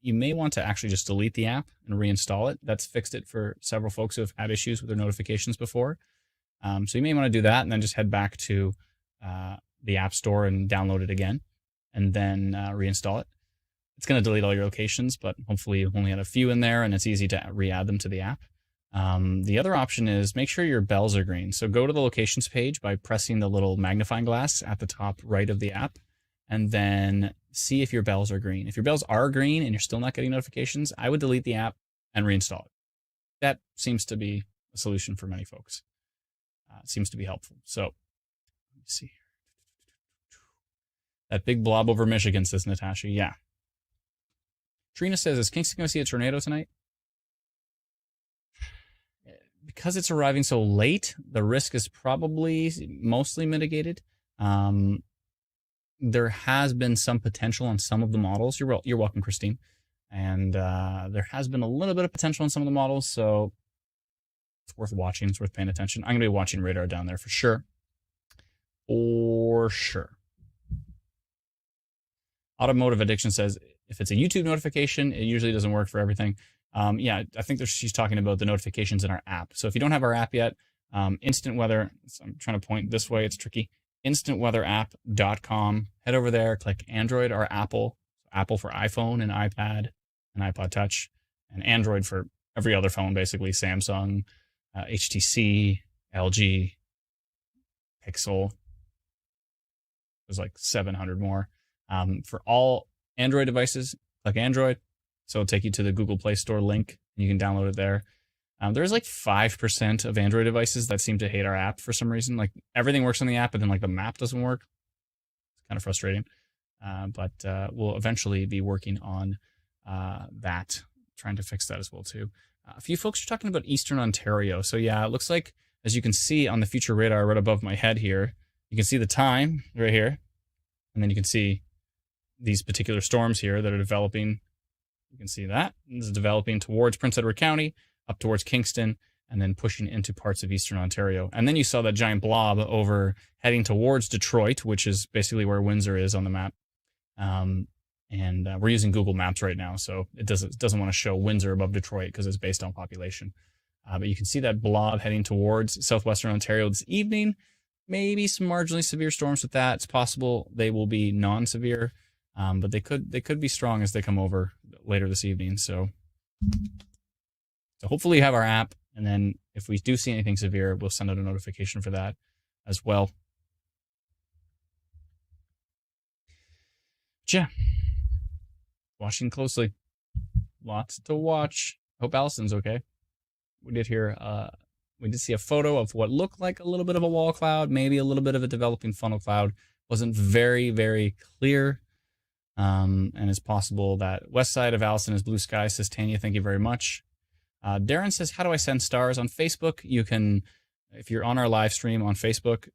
actually just delete the app and reinstall it. That's fixed it for several folks who have had issues with their notifications before. So you may want to do that and then just head back to the App Store and download it again and then reinstall it. It's going to delete all your locations, but hopefully you only had a few in there and it's easy to re-add them to the app. The other option is make sure your bells are green. So go to the locations page by pressing the little magnifying glass at the top right of the app and then see if your bells are green. If your bells are green and you're still not getting notifications, I would delete the app and reinstall it. That seems to be a solution for many folks. seems to be helpful. So let me see. That big blob over Michigan, says Natasha. Yeah. Trina says, is Kingston going to see a tornado tonight? Because it's arriving so late, the risk is probably mostly mitigated. There has been some potential on some of the models. You're welcome, Christine. And there has been a little bit of potential on some of the models, so it's worth watching. It's worth paying attention. I'm going to be watching radar down there for sure. For sure. Automotive Addiction says, if it's a YouTube notification, it usually doesn't work for everything. Yeah, I think she's talking about the notifications in our app. So if you don't have our app yet, instant weather, so I'm trying to point this way, it's tricky, instantweatherapp.com. Head over there, click Android or Apple. Apple for iPhone and iPad and iPod Touch, and Android for every other phone, basically, Samsung, HTC, LG, Pixel. There's like 700 more. For all Android devices, click Android. So it'll take you to the Google Play Store link, and you can download it there. There's like 5% of Android devices that seem to hate our app for some reason. Like everything works on the app, but then like the map doesn't work. It's kind of frustrating. But we'll eventually be working on that, trying to fix that as well too. A few folks are talking about Eastern Ontario. So yeah, it looks like, as you can see on the future radar right above my head here, you can see the time right here. And then you can see these particular storms here that are developing. You can see that. This is developing towards Prince Edward County, up towards Kingston, and then pushing into parts of Eastern Ontario. And then you saw that giant blob over heading towards Detroit, which is basically where Windsor is on the map. And we're using Google Maps right now, so it doesn't want to show Windsor above Detroit because it's based on population. But you can see that blob heading towards southwestern Ontario this evening. Maybe some marginally severe storms with that. It's possible they will be non-severe, but they could be strong as they come over later this evening. So hopefully you have our app, and then if we do see anything severe, we'll send out a notification for that as well. But yeah, watching closely. Lots to watch. Hope Allison's okay. We did see a photo of what looked like a little bit of a wall cloud, maybe a little bit of a developing funnel cloud. Wasn't very, very clear. And it's possible that west side of Allison is blue sky, says Tanya. Thank you very much. Darren says, how do I send stars on Facebook? You can, if you're on our live stream on Facebook,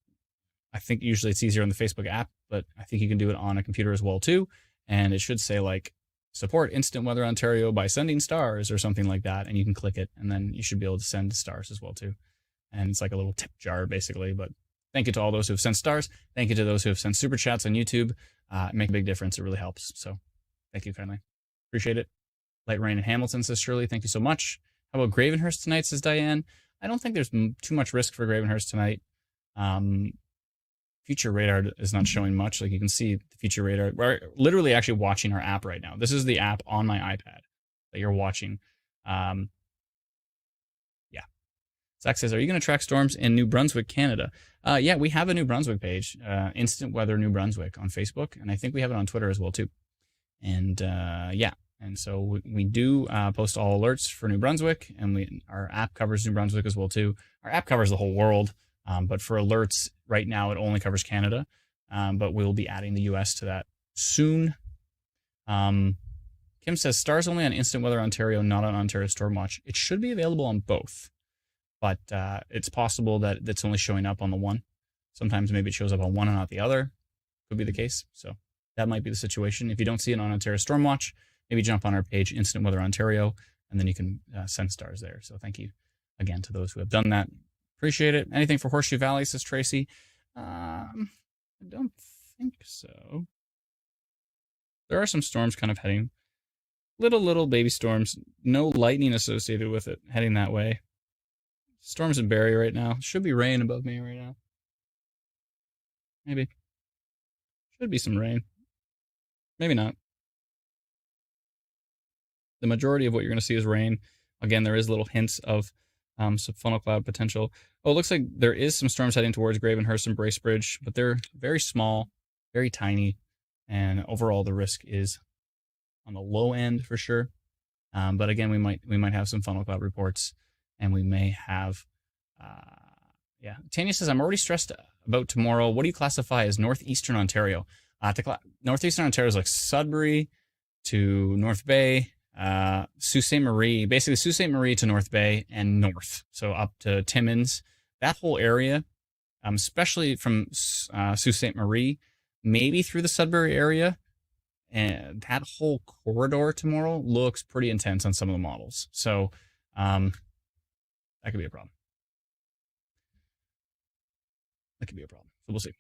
I think usually it's easier on the Facebook app, but I think you can do it on a computer as well too. And it should say like, support Instant Weather Ontario by sending stars or something like that. And you can click it, and then you should be able to send stars as well too. And it's like a little tip jar basically. But thank you to all those who have sent stars. Thank you to those who have sent super chats on YouTube. It makes a big difference. It really helps. So thank you kindly. Appreciate it. Light rain in Hamilton, says Shirley. Thank you so much. How about Gravenhurst tonight, says Diane. I don't think there's too much risk for Gravenhurst tonight. Future radar is not showing much. Like you can see the future radar. We're literally actually watching our app right now. This is the app on my iPad that you're watching. Yeah. Zach says, are you going to track storms in New Brunswick, Canada? Yeah, we have a New Brunswick page, Instant Weather New Brunswick on Facebook. And I think we have it on Twitter as well too. And yeah. And so we do post all alerts for New Brunswick, and our app covers New Brunswick as well too. Our app covers the whole world. But for alerts, right now, it only covers Canada. But we'll be adding the US to that soon. Kim says, stars only on Instant Weather Ontario, not on Ontario Storm Watch. It should be available on both. But it's possible that it's only showing up on the one. Sometimes maybe it shows up on one and not the other. Could be the case. So that might be the situation. If you don't see it on Ontario Storm Watch, maybe jump on our page, Instant Weather Ontario, and then you can send stars there. So thank you again to those who have done that. Appreciate it. Anything for Horseshoe Valley, says Tracy? I don't think so. There are some storms kind of heading. Little baby storms. No lightning associated with it heading that way. Storms in Barrie right now. Should be rain above me right now. Maybe. Should be some rain. Maybe not. The majority of what you're going to see is rain. Again, there is little hints of some funnel cloud potential. Oh, it looks like there is some storms heading towards Gravenhurst and Bracebridge, but they're very small, very tiny, and overall the risk is on the low end for sure. But again, we might have some funnel cloud reports, and we may have Yeah. Tanya says, I'm already stressed about tomorrow. What do you classify as northeastern Ontario? Northeastern Ontario is like Sudbury to North Bay, Sault Ste. Marie, basically Sault Ste. Marie to North Bay and north. So up to Timmins, that whole area, especially from Sault Ste. Marie, maybe through the Sudbury area. And that whole corridor tomorrow looks pretty intense on some of the models. So that could be a problem. That could be a problem. So we'll see.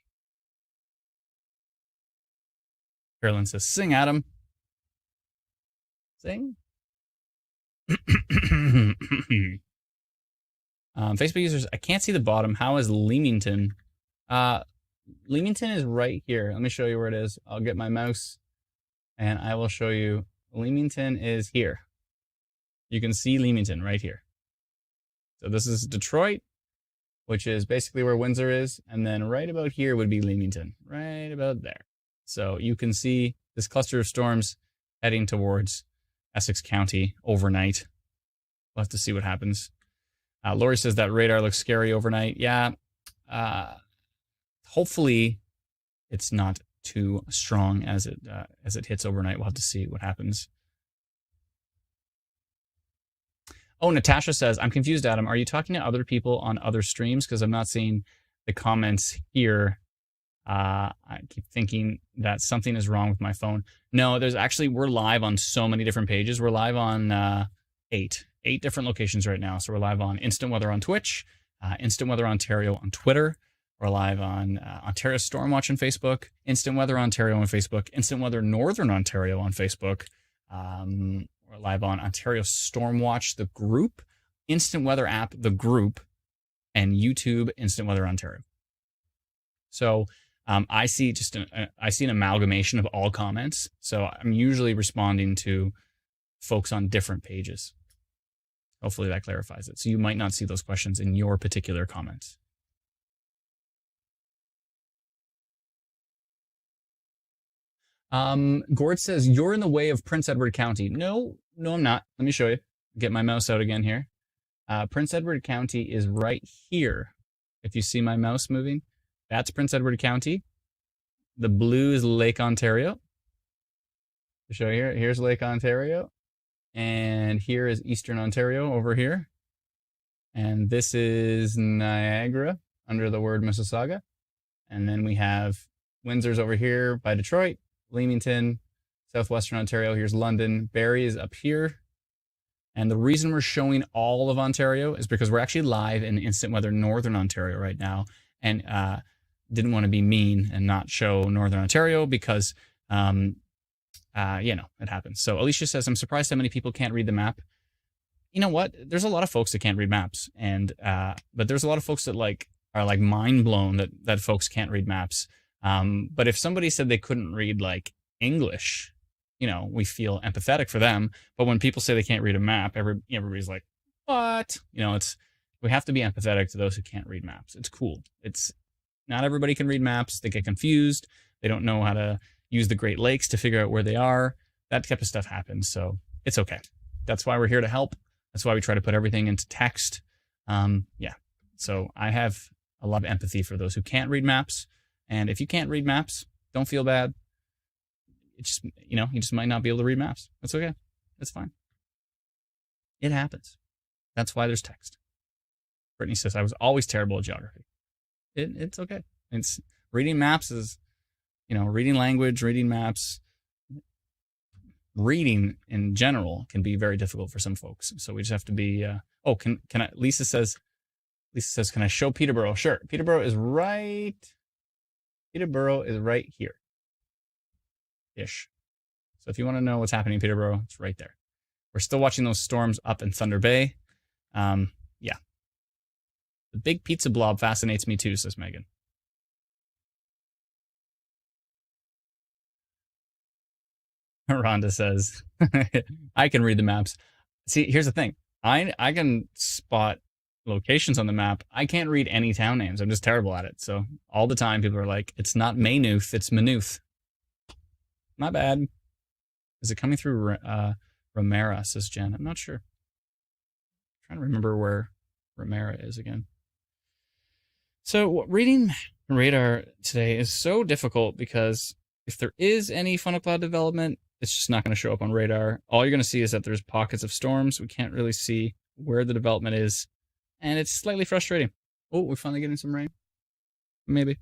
Carolyn says, sing, Adam. Sing. Facebook users, I can't see the bottom. How is Leamington? Leamington is right here. Let me show you where it is. I'll get my mouse and I will show you. Leamington is here. You can see Leamington right here. So this is Detroit, which is basically where Windsor is. And then right about here would be Leamington, right about there. So you can see this cluster of storms heading towards Essex County overnight. We'll have to see what happens. Lori says that radar looks scary overnight. Yeah. Hopefully it's not too strong as it hits overnight. We'll have to see what happens. Oh, Natasha says, I'm confused, Adam. Are you talking to other people on other streams? Because I'm not seeing the comments here. I keep thinking that something is wrong with my phone. No, we're live on so many different pages. We're live on eight different locations right now. So we're live on Instant Weather on Twitch, Instant Weather Ontario on Twitter. We're live on Ontario Stormwatch on Facebook, Instant Weather Ontario on Facebook, Instant Weather Northern Ontario on Facebook. We're live on Ontario Stormwatch, the group, Instant Weather app, the group, and YouTube Instant Weather Ontario. So I see an amalgamation of all comments. So I'm usually responding to folks on different pages. Hopefully that clarifies it. So you might not see those questions in your particular comments. Gord says, you're in the way of Prince Edward County. No, I'm not. Let me show you. Get my mouse out again here. Prince Edward County is right here. If you see my mouse moving, that's Prince Edward County. The blue is Lake Ontario. To show you here, here's Lake Ontario. And here is Eastern Ontario over here. And this is Niagara under the word Mississauga. And then we have Windsor's over here by Detroit, Leamington, Southwestern Ontario. Here's London. Barrie is up here. And the reason we're showing all of Ontario is because we're actually live in Instant Weather Northern Ontario right now. And didn't want to be mean and not show Northern Ontario because, it happens. So Alicia says, I'm surprised how many people can't read the map. You know what? There's a lot of folks that can't read maps. And but there's a lot of folks that are mind blown that folks can't read maps. But if somebody said they couldn't read English, we feel empathetic for them. But when people say they can't read a map, everybody's like, what? We have to be empathetic to those who can't read maps. It's cool. It's not everybody can read maps. They get confused. They don't know how to use the Great Lakes to figure out where they are. That type of stuff happens. So it's okay. That's why we're here to help. That's why we try to put everything into text. So I have a lot of empathy for those who can't read maps. And if you can't read maps, don't feel bad. It's just, you just might not be able to read maps. That's okay. That's fine. It happens. That's why there's text. Brittany says, I was always terrible at geography. It's okay. It's reading maps is, reading language, reading maps, reading in general can be very difficult for some folks. So we just have to be, can I, Lisa says, can I show Peterborough? Sure. Peterborough is right here. Ish. So if you want to know what's happening in Peterborough, it's right there. We're still watching those storms up in Thunder Bay. The big pizza blob fascinates me too, says Megan. Rhonda says, I can read the maps. See, here's the thing. I can spot locations on the map. I can't read any town names. I'm just terrible at it. So all the time people are like, it's not Maynooth, it's Maynooth. Not bad. Is it coming through Ramera, says Jen? I'm not sure. I'm trying to remember where Ramera is again. So reading radar today is so difficult because if there is any funnel cloud development, it's just not going to show up on radar. All you're going to see is that there's pockets of storms. We can't really see where the development is, and it's slightly frustrating. Oh, we're finally getting some rain. Maybe.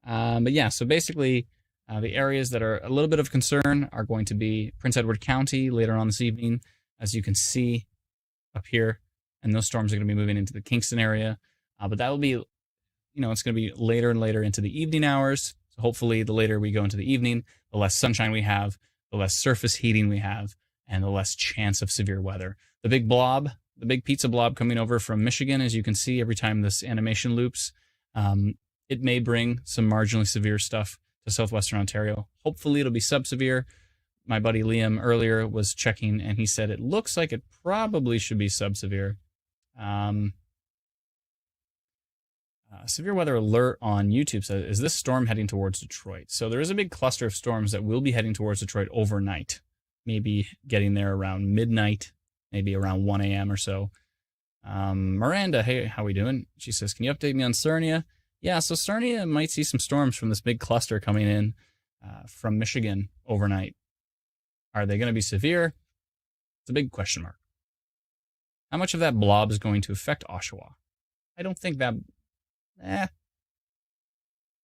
But yeah, so basically, the areas that are a little bit of concern are going to be Prince Edward County later on this evening, as you can see up here. And those storms are going to be moving into the Kingston area. But that will be, it's going to be later and later into the evening hours. So hopefully the later we go into the evening, the less sunshine we have, the less surface heating we have, and the less chance of severe weather. The big blob, the big pizza blob coming over from Michigan, as you can see every time this animation loops, it may bring some marginally severe stuff to southwestern Ontario. Hopefully it'll be sub-severe. My buddy Liam earlier was checking, and he said it looks like it probably should be sub-severe. Severe weather alert on YouTube says, is this storm heading towards Detroit? So there is a big cluster of storms that will be heading towards Detroit overnight, maybe getting there around midnight, maybe around 1 a.m. or so. Miranda, hey, how we doing? She says, can you update me on Sarnia? Yeah, so Sarnia might see some storms from this big cluster coming in from Michigan overnight. Are they going to be severe? It's a big question mark. How much of that blob is going to affect Oshawa? I don't think that...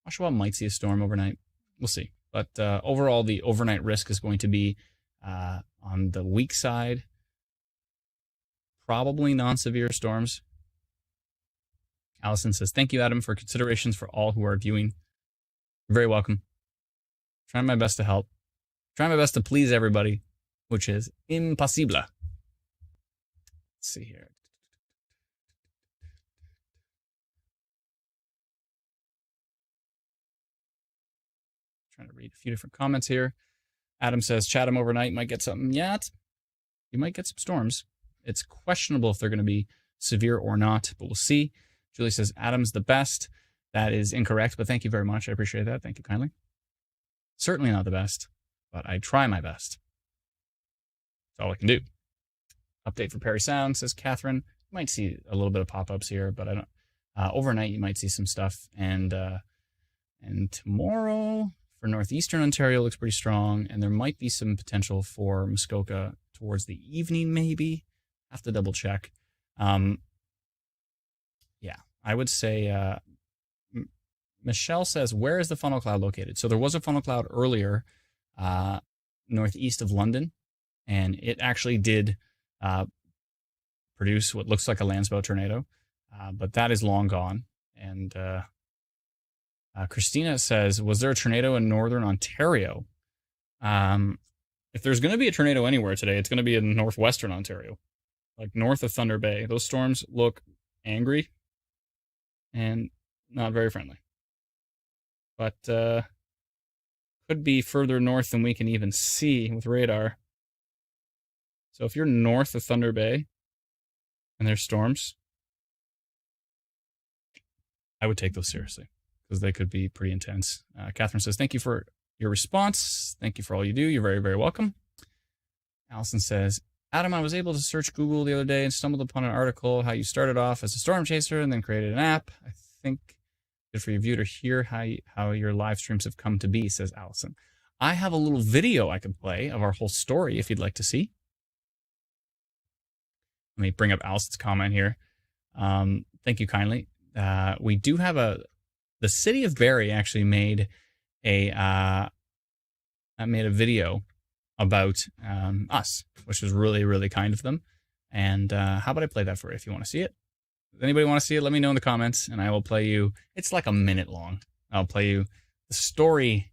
Oshawa might see a storm overnight. We'll see. But overall, the overnight risk is going to be on the weak side. Probably non-severe storms. Allison says, thank you, Adam, for considerations for all who are viewing. You're very welcome. Trying my best to help. Trying my best to please everybody, which is impossible. Let's see here. Trying to read a few different comments here. Adam says, Chatham overnight might get something. Yeah, you might get some storms. It's questionable if they're going to be severe or not, but we'll see. Julie says, Adam's the best. That is incorrect, but thank you very much. I appreciate that. Thank you kindly. Certainly not the best, but I try my best. That's all I can do. Update for Perry Sound, says Catherine. You might see a little bit of pop-ups here, but I don't. Overnight, you might see some stuff. And tomorrow for northeastern Ontario looks pretty strong, and there might be some potential for Muskoka towards the evening, maybe. Have to double check. Yeah, I would say. Michelle says, where is the funnel cloud located? So there was a funnel cloud earlier northeast of London, and it actually did produce what looks like a Landspout tornado, but that is long gone. And Christina says, was there a tornado in northern Ontario? If there's going to be a tornado anywhere today, it's going to be in northwestern Ontario, like north of Thunder Bay. Those storms look angry and not very friendly. But could be further north than we can even see with radar. So if you're north of Thunder Bay and there's storms, I would take those seriously because they could be pretty intense. Catherine says, thank you for your response. Thank you for all you do. You're very, very welcome. Allison says, Adam, I was able to search Google the other day and stumbled upon an article how you started off as a storm chaser and then created an app. I think good for your viewer to hear how your live streams have come to be, says Allison. I have a little video I can play of our whole story if you'd like to see. Let me bring up Allison's comment here. Thank you kindly. We do have the city of Barrie actually made a video about us, which was really, really kind of them. And how about I play that for you if you want to see it? If anybody want to see it, let me know in the comments, and I will play you. It's like a minute long. I'll play you the story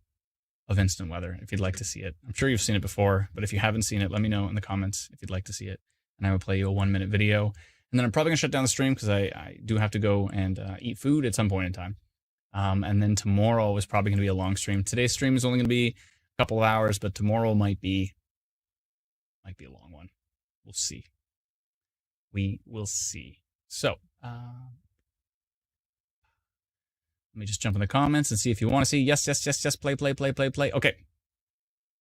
of instant weather if you'd like to see it. I'm sure you've seen it before, but if you haven't seen it, let me know in the comments if you'd like to see it. And I will play you a 1-minute video. And then I'm probably going to shut down the stream because I do have to go and eat food at some point in time. And then tomorrow is probably going to be a long stream. Today's stream is only going to be a couple of hours, but tomorrow might be a long one. We'll see. We will see. So, let me just jump in the comments and see if you want to see. Yes, play. Okay.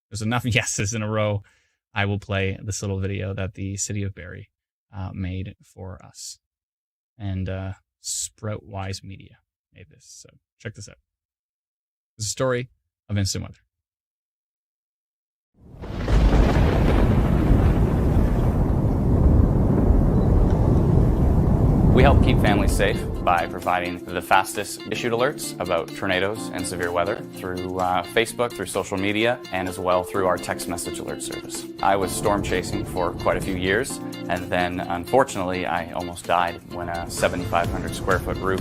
There's enough yeses in a row. I will play this little video that the city of Barrie made for us. And Sproutwise Media made this. So check this out. It's a story of instant weather. We help keep families safe by providing the fastest issued alerts about tornadoes and severe weather through Facebook, through social media, and as well through our text message alert service. I was storm chasing for quite a few years, and then unfortunately I almost died when a 7,500 square foot roof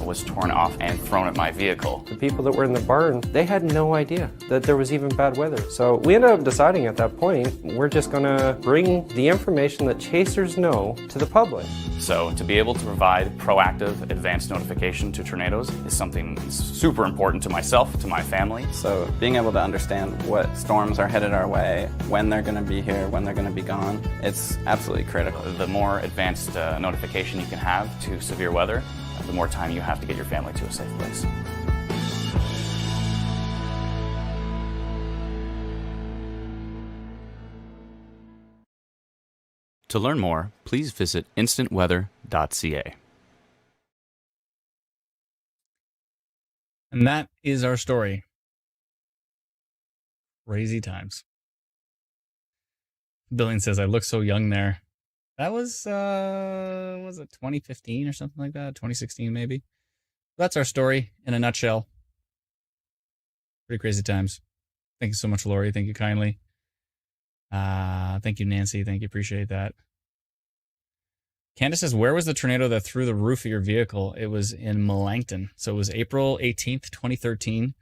was torn off and thrown at my vehicle. The people that were in the barn, they had no idea that there was even bad weather. So we ended up deciding at that point, we're just gonna bring the information that chasers know to the public. So to be able to provide proactive advanced notification to tornadoes is something super important to myself, to my family. So being able to understand what storms are headed our way, when they're gonna be here, when they're gonna be gone, it's absolutely critical. The more advanced notification you can have to severe weather, the more time you have to get your family to a safe place. To learn more, please visit instantweather.ca. And that is our story. Crazy times. Billion says, I look so young there. That was it 2015 or something like that? 2016 maybe? That's our story in a nutshell. Pretty crazy times. Thank you so much, Lori. Thank you kindly. Thank you, Nancy. Thank you. Appreciate that. Candace says, where was the tornado that threw the roof of your vehicle? It was in Melancton. So it was April 18th, 2013.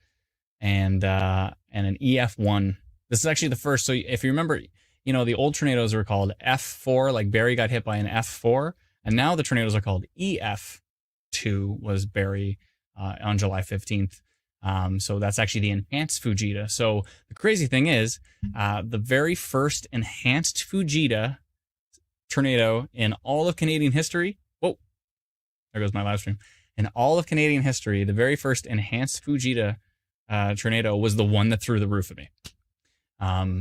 And an EF1. This is actually the first. So if you remember, you know, the old tornadoes were called F4, like Barry got hit by an F4. And now the tornadoes are called EF2, was Barry on July 15th. So that's actually the enhanced Fujita. So the crazy thing is, the very first enhanced Fujita tornado in all of Canadian history. Whoa, there goes my live stream. In all of Canadian history, the very first enhanced Fujita tornado was the one that threw the roof at me.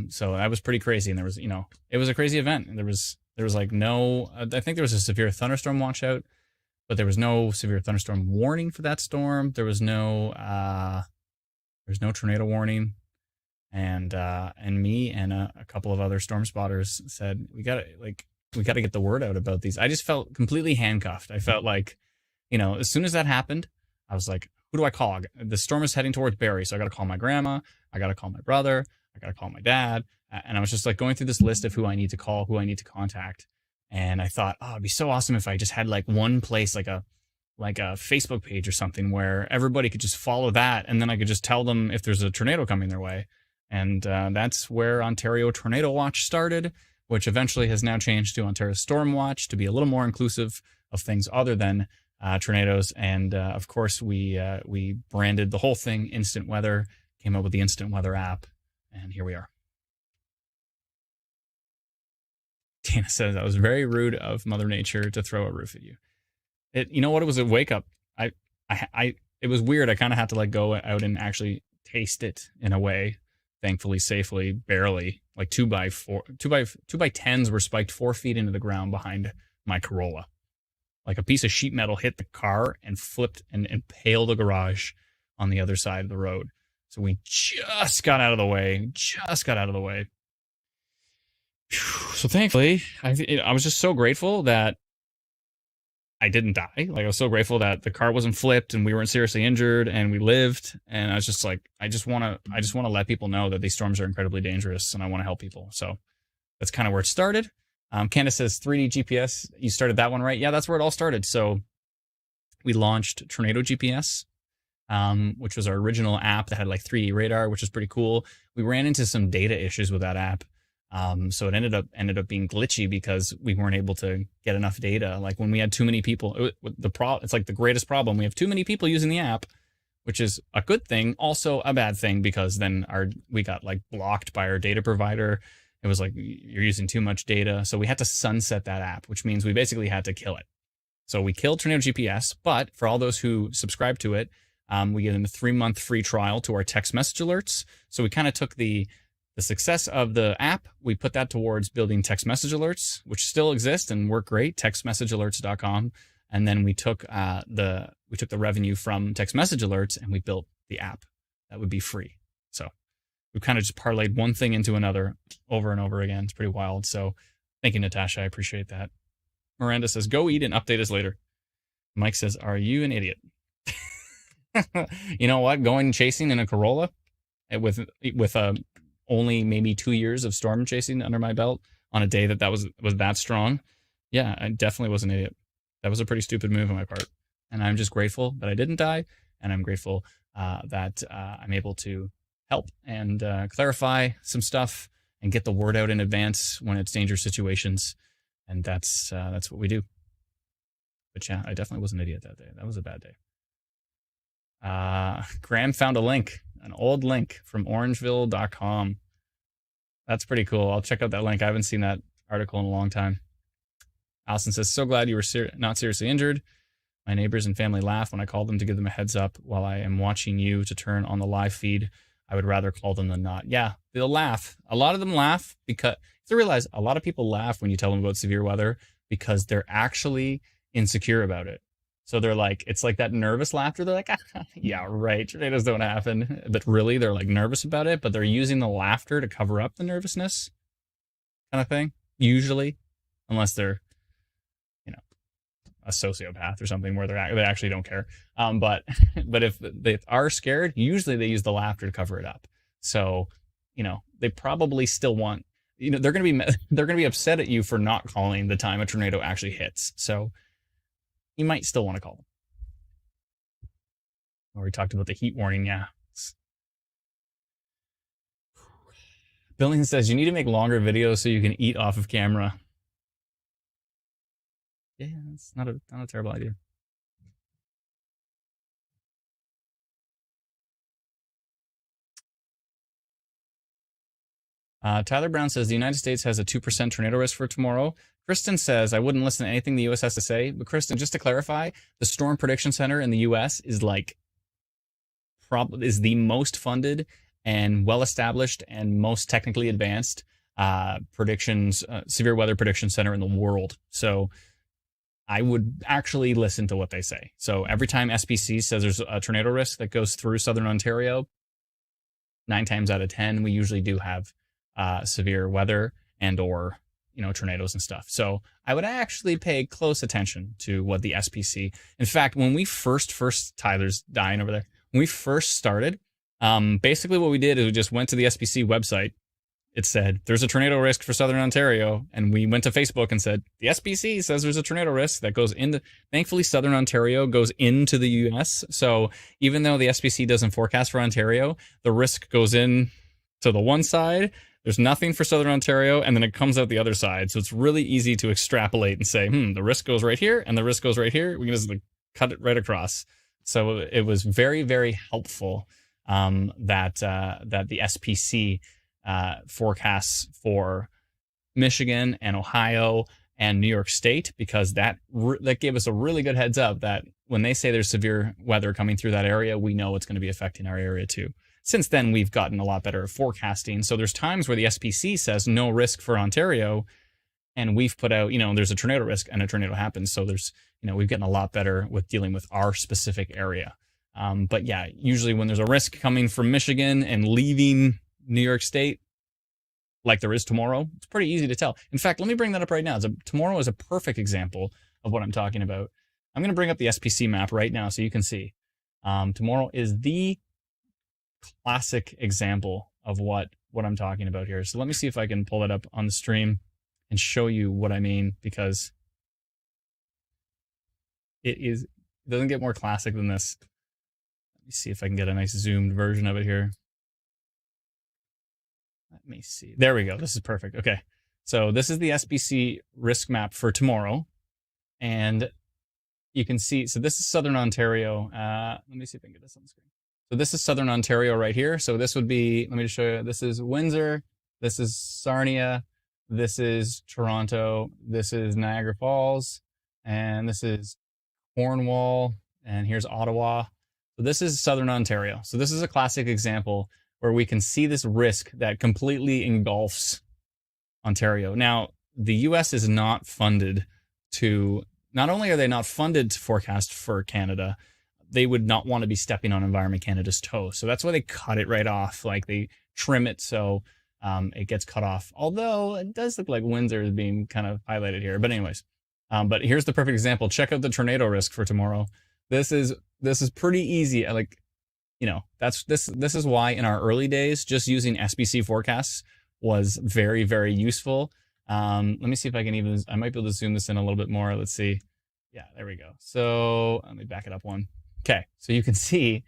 So that was pretty crazy. And there was, you know, it was a crazy event. And there was like no, I think there was a severe thunderstorm watch out, but there was no severe thunderstorm warning for that storm. There was no tornado warning. And me and a couple of other storm spotters said, we gotta get the word out about these. I just felt completely handcuffed. I felt like, you know, as soon as that happened, I was like, who do I call? The storm is heading towards Barrie. So I got to call my grandma. I got to call my brother. I got to call my dad. And I was just like going through this list of who I need to call, who I need to contact. And I thought, oh, it'd be so awesome if I just had like one place, like a Facebook page or something where everybody could just follow that. And then I could just tell them if there's a tornado coming their way. And that's where Ontario Tornado Watch started, which eventually has now changed to Ontario Storm Watch to be a little more inclusive of things other than tornadoes. And of course, we branded the whole thing Instant Weather, came up with the Instant Weather app. And here we are. Dana says, that was very rude of Mother Nature to throw a roof at you. You know what? It was a wake up. It was weird. I kind of had to like go out and actually taste it in a way. Thankfully, safely, barely. Like 2x10s were spiked 4 feet into the ground behind my Corolla. Like a piece of sheet metal hit the car and flipped and impaled a garage on the other side of the road. So we just got out of the way. So thankfully, I was just so grateful that I didn't die. Like I was so grateful that the car wasn't flipped and we weren't seriously injured and we lived. And I was just like, I just want to let people know that these storms are incredibly dangerous and I want to help people. So that's kind of where it started. Candace says 3D GPS. You started that one, right? Yeah, that's where it all started. So we launched Tornado GPS. Which was our original app that had like 3D radar, which was pretty cool. We ran into some data issues with that app. So it ended up being glitchy because we weren't able to get enough data. Like when we had too many people, it's like the greatest problem. We have too many people using the app, which is a good thing, also a bad thing because then we got like blocked by our data provider. It was like, you're using too much data. So we had to sunset that app, which means we basically had to kill it. So we killed Tornado GPS, but for all those who subscribe to it, we get a 3-month free trial to our text message alerts. So we kind of took the the success of the app, we put that towards building text message alerts, which still exist and work great, textmessagealerts.com. And then we took the revenue from text message alerts and we built the app that would be free. So we kind of just parlayed one thing into another over and over again. It's pretty wild. So thank you, Natasha. I appreciate that. Miranda says, go eat and update us later. Mike says, are you an idiot? You know what? Going chasing in a Corolla with only maybe 2 years of storm chasing under my belt on a day that was that strong. Yeah, I definitely was an idiot. That was a pretty stupid move on my part. And I'm just grateful that I didn't die. And I'm grateful that I'm able to help and clarify some stuff and get the word out in advance when it's dangerous situations. And that's what we do. But yeah, I definitely was an idiot that day. That was a bad day. Graham found a link, an old link from orangeville.com. That's pretty cool. I'll check out that link. I haven't seen that article in a long time. Allison says, so glad you were not seriously injured. My neighbors and family laugh when I call them to give them a heads up while I am watching you to turn on the live feed. I would rather call them than not. Yeah, they'll laugh. A lot of them laugh because you realize a lot of people laugh when you tell them about severe weather because they're actually insecure about it. So they're like, it's like that nervous laughter. They're like, yeah, right. Tornadoes don't happen. But really, they're like nervous about it, but they're using the laughter to cover up the nervousness kind of thing. Usually, unless they're, a sociopath or something where they actually don't care. But if they are scared, usually they use the laughter to cover it up. So, they probably still want, they're going to be upset at you for not calling the time a tornado actually hits. So you might still want to call them. Or we talked about the heat warning. Yeah. Billings says you need to make longer videos so you can eat off of camera. Yeah, it's not a terrible idea. Tyler Brown says the United States has a 2% tornado risk for tomorrow. Kristen says I wouldn't listen to anything the U.S. has to say. But Kristen, just to clarify, the Storm Prediction Center in the U.S. is the most funded and well-established and most technically advanced severe weather prediction center in the world. So I would actually listen to what they say. So every time SPC says there's a tornado risk that goes through southern Ontario, 9 times out of 10, we usually do have severe weather and or tornadoes and stuff. So I would actually pay close attention to what the SPC. In fact, when we first Tyler's dying over there. When we first started, basically what we did is we just went to the SPC website. It said, there's a tornado risk for southern Ontario. And we went to Facebook and said, the SPC says there's a tornado risk that goes into, thankfully, southern Ontario goes into the US. So even though the SPC doesn't forecast for Ontario, the risk goes in to the one side. There's nothing for southern Ontario, and then it comes out the other side. So it's really easy to extrapolate and say, the risk goes right here, and the risk goes right here. We can just cut it right across. So it was very, very helpful that the SPC forecasts for Michigan and Ohio and New York State, because that gave us a really good heads up that when they say there's severe weather coming through that area, we know it's going to be affecting our area too. Since then, we've gotten a lot better at forecasting. So there's times where the SPC says no risk for Ontario, and we've put out, there's a tornado risk and a tornado happens. So there's, we've gotten a lot better with dealing with our specific area. But yeah, usually when there's a risk coming from Michigan and leaving New York State, like there is tomorrow, it's pretty easy to tell. In fact, let me bring that up right now. Tomorrow is a perfect example of what I'm talking about. I'm going to bring up the SPC map right now so you can see. Tomorrow is the classic example of what I'm talking about here. So let me see if I can pull it up on the stream and show you what I mean, because it doesn't get more classic than this. Let me see if I can get a nice zoomed version of it here. Let me see. There we go. This is perfect. Okay. So this is the SPC risk map for tomorrow. And you can see, so this is southern Ontario. Let me see if I can get this on the screen. So this is southern Ontario right here. So this would be, let me just show you. This is Windsor. This is Sarnia. This is Toronto. This is Niagara Falls. And this is Cornwall. And here's Ottawa. So this is southern Ontario. So this is a classic example where we can see this risk that completely engulfs Ontario. Now, the US is not funded to, not only are they not funded to forecast for Canada, they would not want to be stepping on Environment Canada's toes. So that's why they cut it right off. Like they trim it so it gets cut off. Although it does look like Windsor is being kind of highlighted here. But anyways, but here's the perfect example. Check out the tornado risk for tomorrow. This is pretty easy. Like, you know, this is why in our early days, just using SBC forecasts was very, very useful. Let me see if I might be able to zoom this in a little bit more. Let's see. Yeah, there we go. So let me back it up one. Okay, so you can see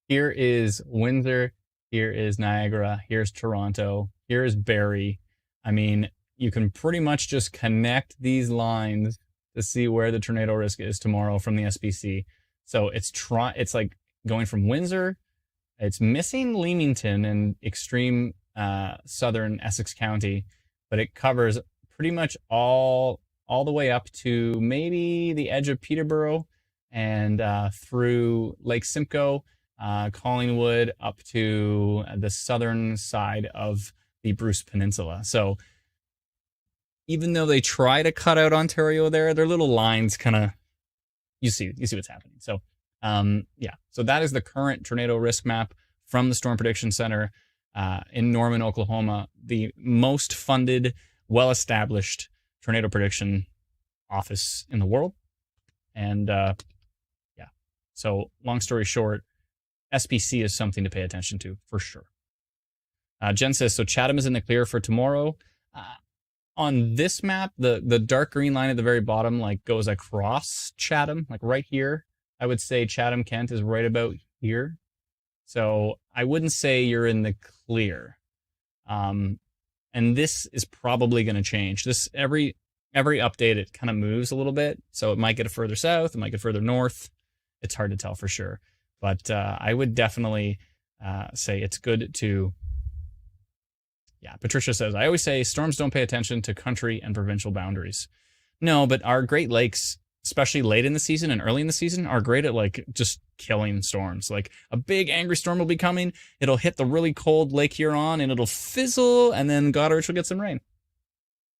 here is Windsor, here is Niagara, here's Toronto, here is Barrie. I mean, you can pretty much just connect these lines to see where the tornado risk is tomorrow from the SBC. So it's like going from Windsor, it's missing Leamington and extreme southern Essex County, but it covers pretty much all the way up to maybe the edge of Peterborough and through Lake Simcoe, Collingwood, up to the southern side of the Bruce Peninsula. So even though they try to cut out Ontario there, their little lines kind of, you see what's happening. So yeah, so that is the current tornado risk map from the Storm Prediction Center in Norman, Oklahoma, the most funded, well-established tornado prediction office in the world. And yeah, so long story short, SPC is something to pay attention to for sure. Jen says, so Chatham is in the clear for tomorrow. On this map, the dark green line at the very bottom like goes across Chatham, like right here. I would say Chatham, Kent is right about here. So I wouldn't say you're in the clear. And this is probably going to change. This every update, it kind of moves a little bit. So it might get further south, it might get further north. It's hard to tell for sure. But I would definitely say it's good to... Yeah, Patricia says, I always say storms don't pay attention to country and provincial boundaries. No, but our Great Lakes, especially late in the season and early in the season, are great at like just killing storms. Like a big angry storm will be coming. It'll hit the really cold Lake Huron and it'll fizzle, and then Goderich will get some rain.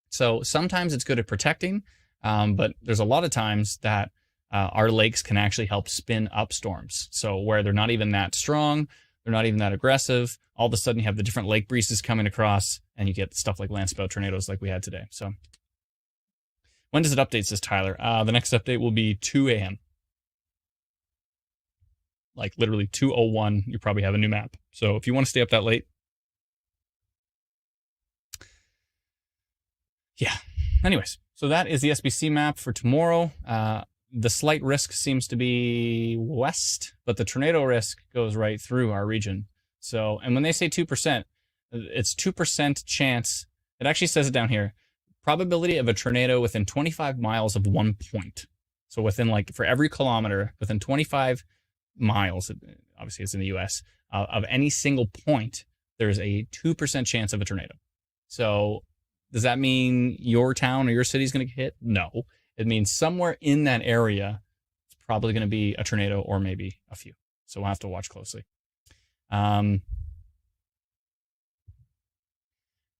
So sometimes it's good at protecting, but there's a lot of times that our lakes can actually help spin up storms. So where they're not even that strong, they're not even that aggressive, all of a sudden you have the different lake breezes coming across and you get stuff like Landspout tornadoes like we had today. So when does it update, says Tyler? The next update will be 2 a.m. Like literally 2:01, you probably have a new map. So if you want to stay up that late. Yeah. Anyways, so that is the SBC map for tomorrow. The slight risk seems to be west, but the tornado risk goes right through our region. So, and when they say 2%, it's 2% chance. It actually says it down here. Probability of a tornado within 25 miles of 1 point. So within like, for every kilometer, within 25 miles, obviously it's in the US, of any single point, there's a 2% chance of a tornado. So does that mean your town or your city is going to get hit? No. It means somewhere in that area, it's probably going to be a tornado or maybe a few. So we'll have to watch closely.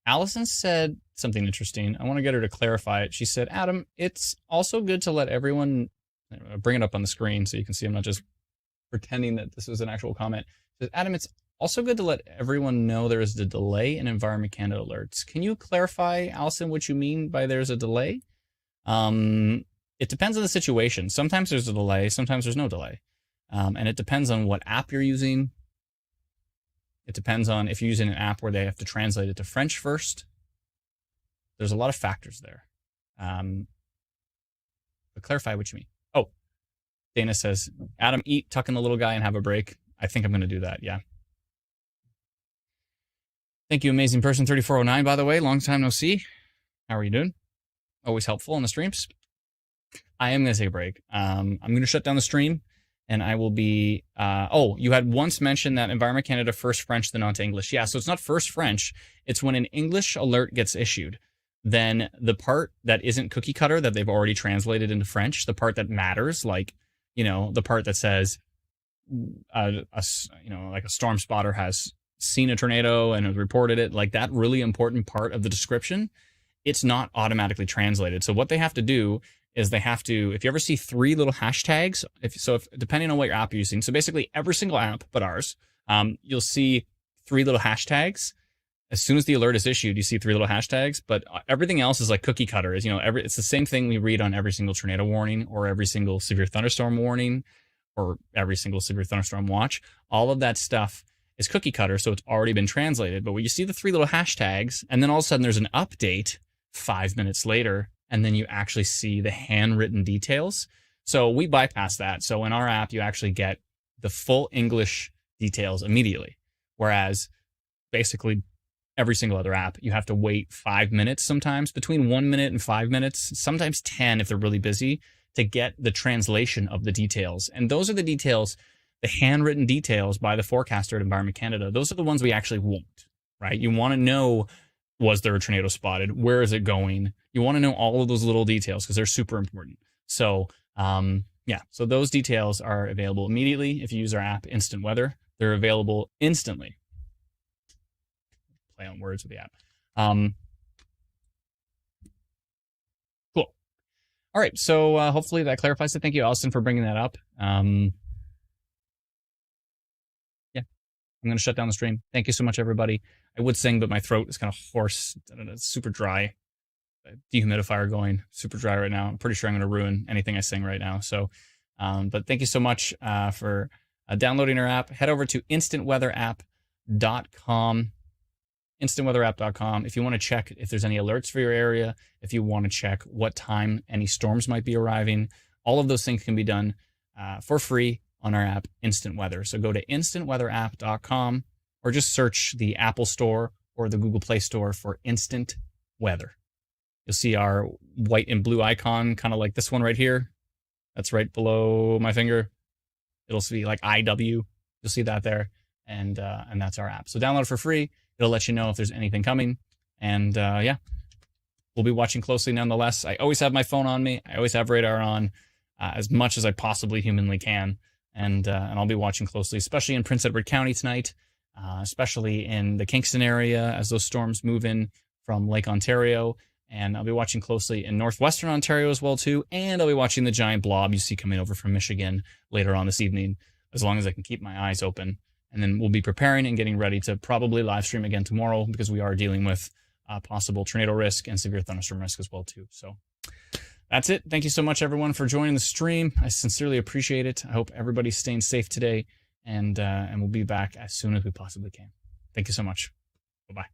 Allison said something interesting. I want to get her to clarify it. She said, Adam, it's also good to let everyone, bring it up on the screen so you can see I'm not just pretending that this was an actual comment. She says, Adam, it's also good to let everyone know there is a delay in Environment Canada alerts. Can you clarify, Allison, what you mean by there's a delay? It depends on the situation. Sometimes there's a delay, sometimes there's no delay. And it depends on what app you're using. It depends on if you're using an app where they have to translate it to French first. There's a lot of factors there. But clarify what you mean. Oh, Dana says, Adam, eat, tuck in the little guy, and have a break. I think I'm going to do that, yeah. Thank you, amazing person 3409, by the way. Long time no see. How are you doing? Always helpful on the streams. I am going to take a break. I'm going to shut down the stream, and I will be... oh, you had once mentioned that Environment Canada first French, then on to English. Yeah, so it's not first French. It's when an English alert gets issued. Then the part that isn't cookie cutter that they've already translated into French, the part that matters, like, you know, the part that says, like a storm spotter has seen a tornado and has reported it, like that really important part of the description, it's not automatically translated. So what they have to do is they have to, if you ever see 3 little hashtags, if depending on what your app you're using, so basically every single app but ours, you'll see 3 little hashtags. As soon as the alert is issued, you see 3 little hashtags, but everything else is like cookie cutter. Is, it's the same thing we read on every single tornado warning or every single severe thunderstorm warning or every single severe thunderstorm watch. All of that stuff is cookie cutter, so it's already been translated. But when you see the 3 little hashtags, and then all of a sudden there's an update 5 minutes later, and then you actually see the handwritten details. So we bypass that. So in our app, you actually get the full English details immediately, whereas basically every single other app, you have to wait 5 minutes sometimes, between 1 minute and 5 minutes, sometimes 10 if they're really busy, to get the translation of the details. And those are the details, the handwritten details by the forecaster at Environment Canada. Those are the ones we actually want, right? You want to know, was there a tornado spotted? Where is it going? You want to know all of those little details because they're super important. So, so those details are available immediately if you use our app, Instant Weather. They're available instantly. Play on words with the app. Cool. All right, so hopefully that clarifies it. Thank you, Allison, for bringing that up. I'm going to shut down the stream. Thank you so much, everybody. I would sing, but my throat is kind of hoarse. I don't know, it's super dry. Dehumidifier going, super dry right now. I'm pretty sure I'm going to ruin anything I sing right now. So, but thank you so much for downloading our app. Head over to instantweatherapp.com. instantweatherapp.com. If you want to check if there's any alerts for your area, if you want to check what time any storms might be arriving, all of those things can be done for free on our app, Instant Weather. So go to instantweatherapp.com or just search the Apple Store or the Google Play Store for Instant Weather. You'll see our white and blue icon, kind of like this one right here. That's right below my finger. It'll see like IW. You'll see that there. And that's our app. So download it for free. It'll let you know if there's anything coming. And we'll be watching closely nonetheless. I always have my phone on me. I always have radar on as much as I possibly humanly can. And I'll be watching closely, especially in Prince Edward County tonight, especially in the Kingston area as those storms move in from Lake Ontario. And I'll be watching closely in northwestern Ontario as well, too. And I'll be watching the giant blob you see coming over from Michigan later on this evening, as long as I can keep my eyes open. And then we'll be preparing and getting ready to probably live stream again tomorrow because we are dealing with possible tornado risk and severe thunderstorm risk as well, too. So that's it. Thank you so much, everyone, for joining the stream. I sincerely appreciate it. I hope everybody's staying safe today, and we'll be back as soon as we possibly can. Thank you so much. Bye-bye.